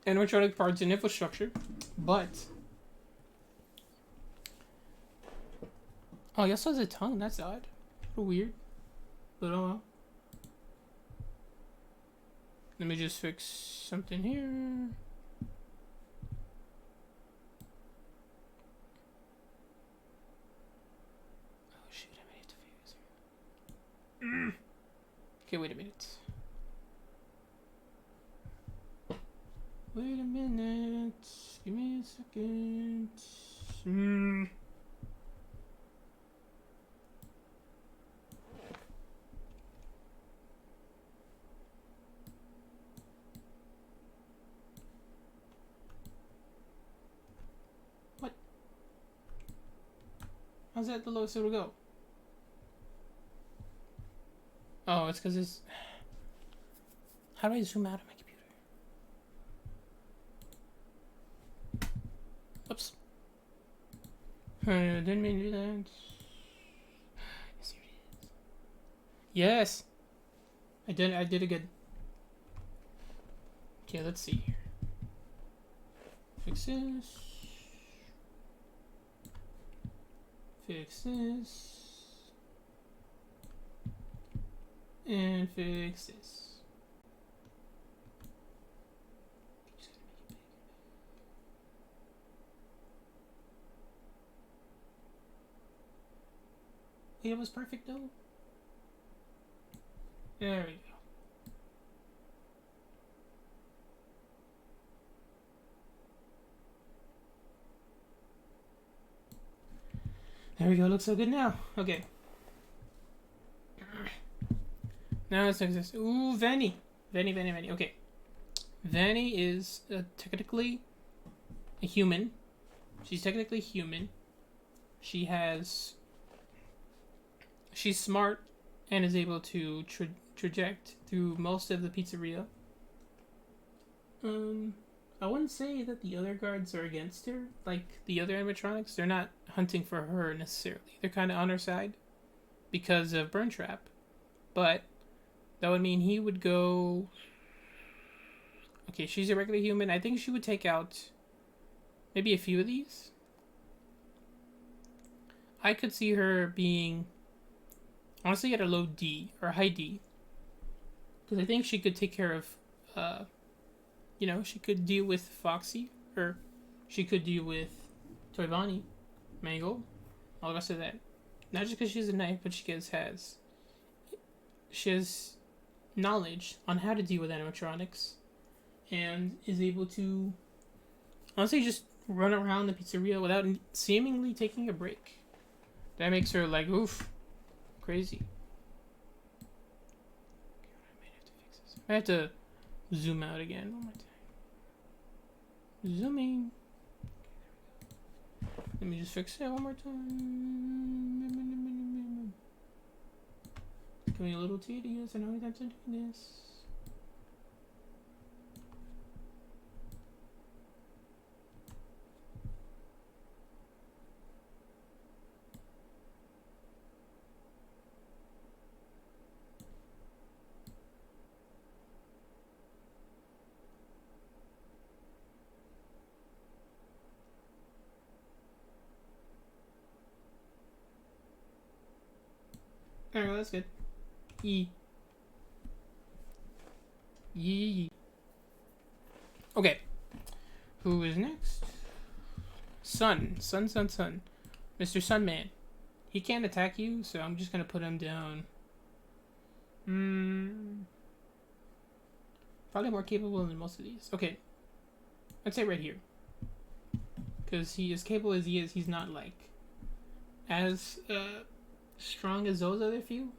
animatronic parts and infrastructure. But oh, he also has a tongue. That's odd. A little weird. But oh well. Let me just fix something here. Oh shit, I might have to fix here. Okay, wait a minute. Wait a minute. Give me a second. What? How's that the lowest it'll go? Oh, it's because it's... How do I zoom out of my computer? Oops. Didn't mean to do that. Yes, here it is. Yes! I did it good. Okay, let's see here. Fix this. Fix this. And fix this. It was perfect though. There we go. There we go. Looks so good now. Okay. Now it's exist. Ooh, Vanny. Vanny. Okay. Vanny is technically a human. She's technically human. She's smart and is able to traject through most of the pizzeria. I wouldn't say that the other guards are against her. Like the other animatronics, they're not hunting for her necessarily. They're kind of on her side because of Burn Trap. But that would mean he would go... Okay, she's a regular human. I think she would take out maybe a few of these. I could see her being... honestly at a low D or a high D. Because I think she could take care of... you know, she could deal with Foxy. Or she could deal with Toy Bonnie, Mangle, all the rest of that. Not just because she's a knife, but she has knowledge on how to deal with animatronics. And is able to, honestly, just run around the pizzeria without seemingly taking a break. That makes her like, oof, crazy. I have to zoom out again one more time. Zooming. Let me just fix it one more time. It's getting a little tedious. I know we have to do this. There we go, that's good. Yee. Okay. Who is next? Sun. Mr. Sunman. He can't attack you, so I'm just gonna put him down. Probably more capable than most of these. Okay. I'd say right here. Because he, as capable as he is, he's not like as strong as those other few.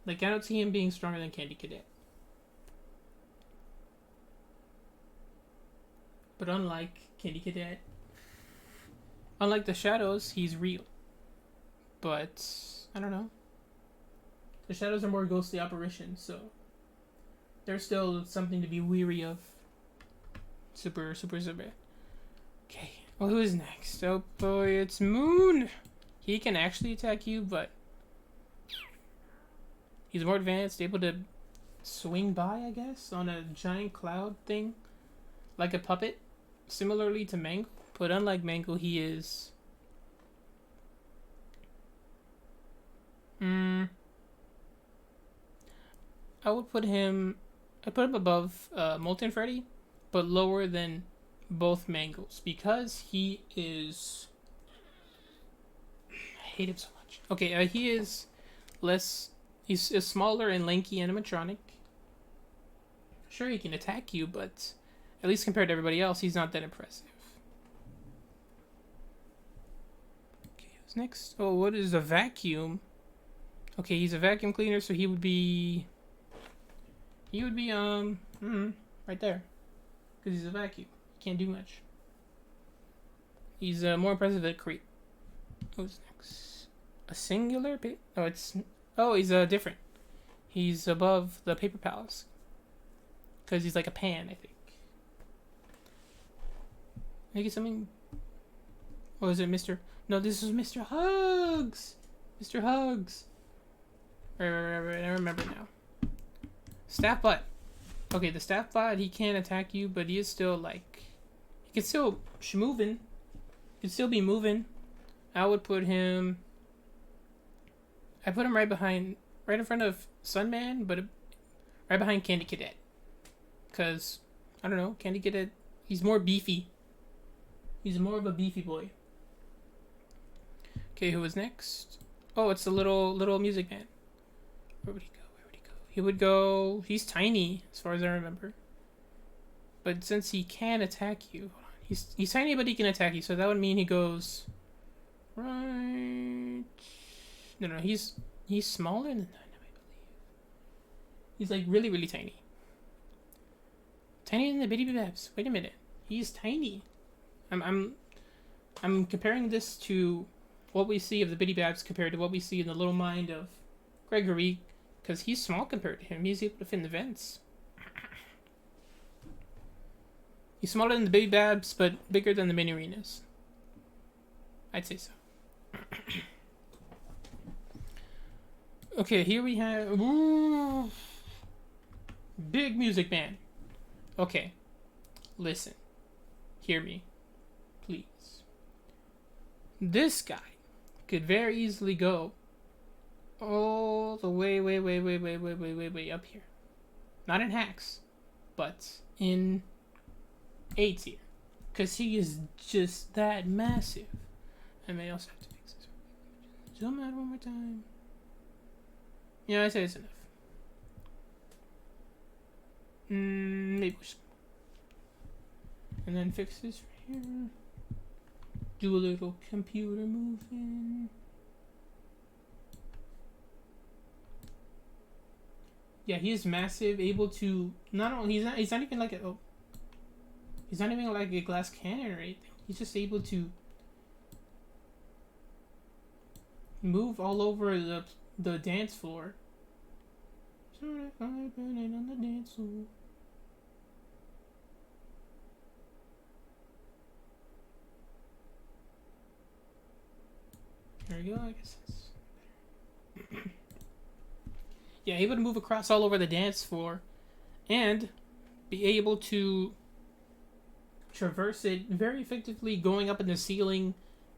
Like, I don't see him being stronger than Candy Cadet. But unlike Candy Cadet, unlike the Shadows, he's real. But I don't know. The Shadows are more ghostly operations, so there's still something to be weary of. Super. Okay. Well, who is next? Oh boy, it's Moon. He can actually attack you, but he's more advanced, able to swing by, I guess, on a giant cloud thing, like a puppet, similarly to Mangle. But unlike Mangle, he is. I would put him. I put him above Molten Freddy, but lower than both Mangles because he is. I hate him so much. Okay, he is less. He's a smaller and lanky animatronic. Sure, he can attack you, but at least compared to everybody else, he's not that impressive. Okay, who's next? Oh, what is a vacuum? Okay, he's a vacuum cleaner, so he would be. He would be right there, because he's a vacuum. He can't do much. He's more impressive at Creep. Who's next? A singular? He's different. He's above the Paper Palace. Because he's like a pan, I think. Maybe something. Or is it Mr. No, this is Mr. Hugs! Mr. Hugs! Right, I remember now. Staff Butt. Okay, the Staff Butt, he can't attack you, but he is still like. He can still moving. He can still be moving. I would put him. I put him right in front of Sunman, but right behind Candy Cadet. Because, I don't know, Candy Cadet, he's more beefy. He's more of a beefy boy. Okay, who was next? Oh, it's the little music man. Where would he go? He would go. He's tiny, as far as I remember. But since he can attack you, he's tiny, but he can attack you. So that would mean he goes right. No, he's smaller than that, I believe. He's like really tiny. Tinier than the Bitty Babs. Wait a minute, he's tiny. I'm comparing this to what we see of the Bitty Babs compared to what we see in the little mind of Gregory. Because he's small compared to him. He's able to fit in the vents. He's smaller than the Baby Babs, but bigger than the mini arenas. I'd say so. Okay, here we have... Ooh, big music man. Okay. Listen. Hear me. Please. This guy could very easily go all the way up here. Not in hacks, but in A tier. Because he is just that massive. I may also have to fix this. Zoom out one more time. Yeah, I say it's enough. Maybe we'll just... And then fix this right here. Do a little computer moving. Yeah, he is massive, able to not only he's not even like he's not even like a glass cannon or anything. He's just able to move all over the dance floor. On the dance floor. There we go, I guess that's better. Yeah, he would move across all over the dance floor and be able to traverse it very effectively, going up in the ceiling,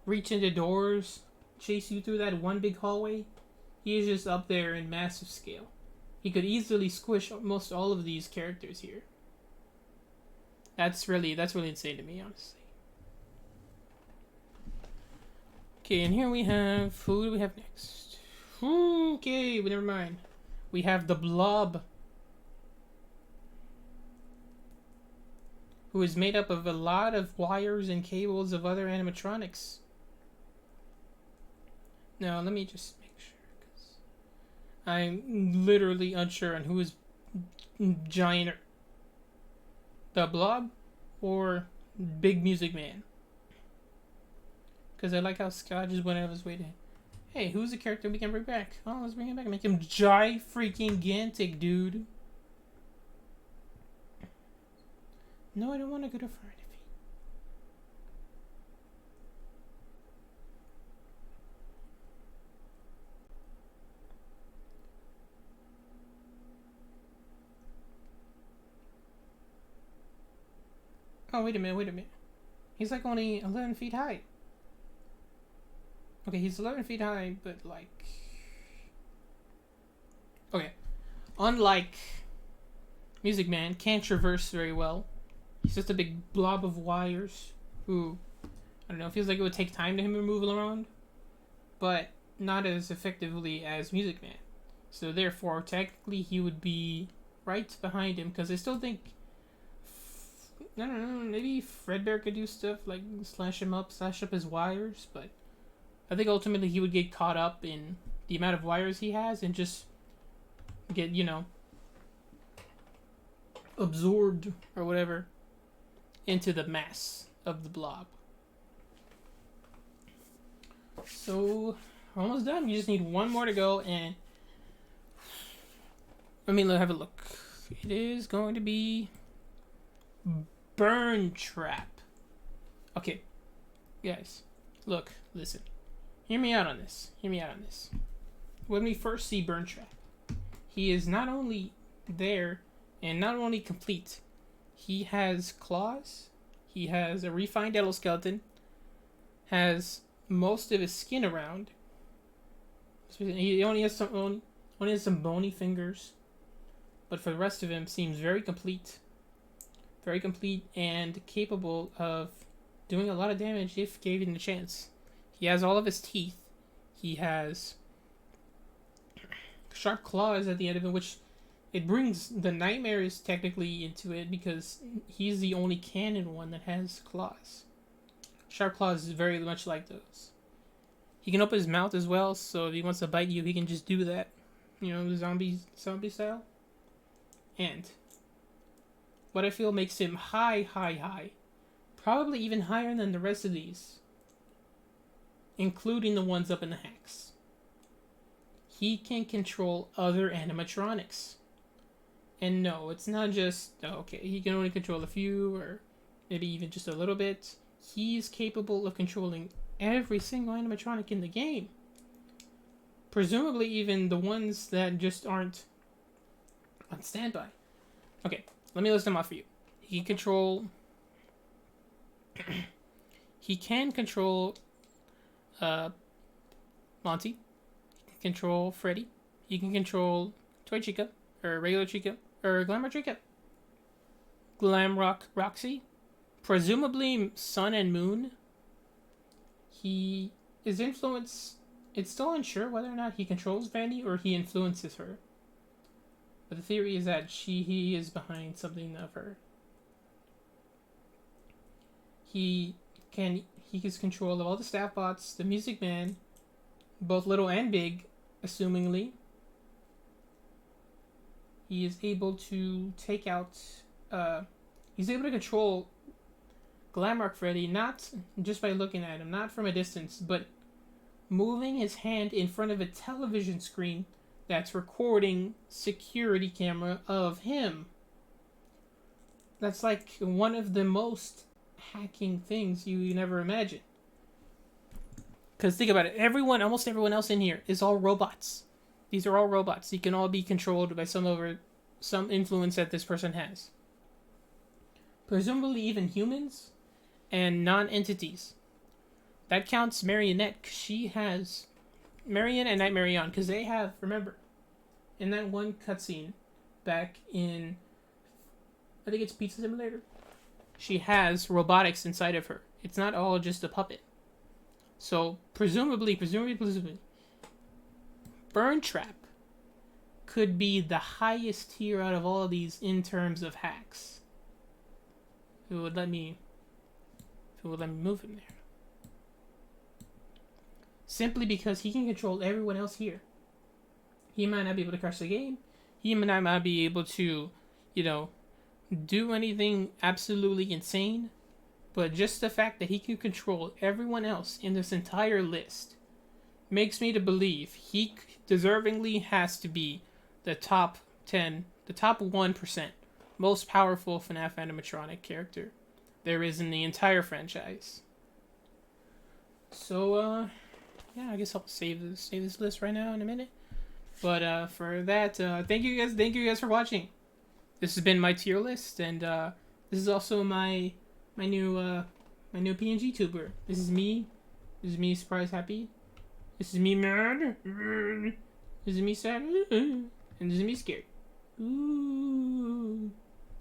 reach into doors, chase you through that one big hallway. He is just up there in massive scale. He could easily squish most all of these characters here. That's really insane to me, honestly. Okay, and here we have... Who do we have next? Okay, but never mind. We have the Blob, who is made up of a lot of wires and cables of other animatronics. Now, let me just make sure, because I'm literally unsure on who is giant. The Blob or Big Music Man? Because I like how Scott just went out of his way to... Hey, who's the character we can bring back? Oh, let's bring him back and make him freaking-gantic, dude. No, I don't want to go to Freddy. Oh, wait a minute, wait a minute. He's like only 11 feet high. Okay, he's 11 feet high, but like... Okay. Unlike Music Man, can't traverse very well. He's just a big blob of wires who, I don't know, feels like it would take time to him to move around, but not as effectively as Music Man. So therefore, technically, he would be right behind him, because I still think, I don't know, maybe Fredbear could do stuff like slash up his wires, but I think ultimately he would get caught up in the amount of wires he has and just get, you know, absorbed or whatever into the mass of the blob. So, almost done. You just need one more to go, and let me have a look. It is going to be Burn Trap. Okay, guys, look, listen. Hear me out on this. Hear me out on this. When we first see Burn Trap, he is not only there and not only complete, he has claws, he has a refined exoskeleton, has most of his skin around. He only has some bony fingers, but for the rest of him, seems very complete and capable of doing a lot of damage if given the chance. He has all of his teeth. He has sharp claws at the end of it, which it brings the nightmares technically into it because he's the only canon one that has claws. Sharp claws is very much like those. He can open his mouth as well, so if he wants to bite you, he can just do that. You know, zombie style. And what I feel makes him high, probably even higher than the rest of these, including the ones up in the hacks. He can control other animatronics. And no, it's not just, okay, he can only control a few, or maybe even just a little bit. He's capable of controlling every single animatronic in the game. Presumably even the ones that just aren't on standby. Okay, let me list them off for you. He can control... he can control Monty. He can control Freddy. He can control Toy Chica, or regular Chica, or Glamour Chica. Glamrock Roxy. Presumably Sun and Moon. His influence, it's still unsure whether or not he controls Vandy or he influences her. But the theory is that he is behind something of her. He has control of all the staff bots, the Music Man, both little and big, assumingly. He is able to take out, he's able to control Glamrock Freddy, not just by looking at him, not from a distance, but moving his hand in front of a television screen that's recording security camera of him. That's like one of the most hacking things you never imagine. Because think about it, almost everyone else in here is all robots. These are all robots. You can all be controlled by some influence that this person has. Presumably even humans and non-entities. That counts Marionette, because she has Marion and Nightmare On, because they have, remember, in that one cutscene back in, I think it's Pizza Simulator, she has robotics inside of her. It's not all just a puppet. So, presumably, Burn Trap could be the highest tier out of all of these in terms of hacks. It would let me move him there. Simply because he can control everyone else here. He might not be able to crash the game. He might not be able to, do anything absolutely insane. But just the fact that he can control everyone else in this entire list makes me to believe he deservingly has to be the top 10, the top 1% most powerful FNAF animatronic character there is in the entire franchise. So, yeah, I guess I'll save this list right now in a minute. But for that, thank you guys for watching. This has been my tier list, and this is also my my new PNG tuber. This is me. This is me surprised happy. This is me mad. This is me sad. And this is me scared. Ooh.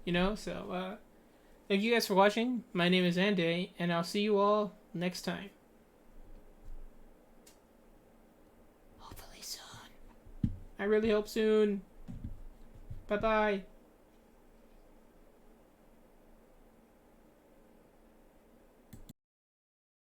You know, so thank you guys for watching. My name is ANDAY, and I'll see you all next time. Hopefully soon. I really hope soon. Bye-bye.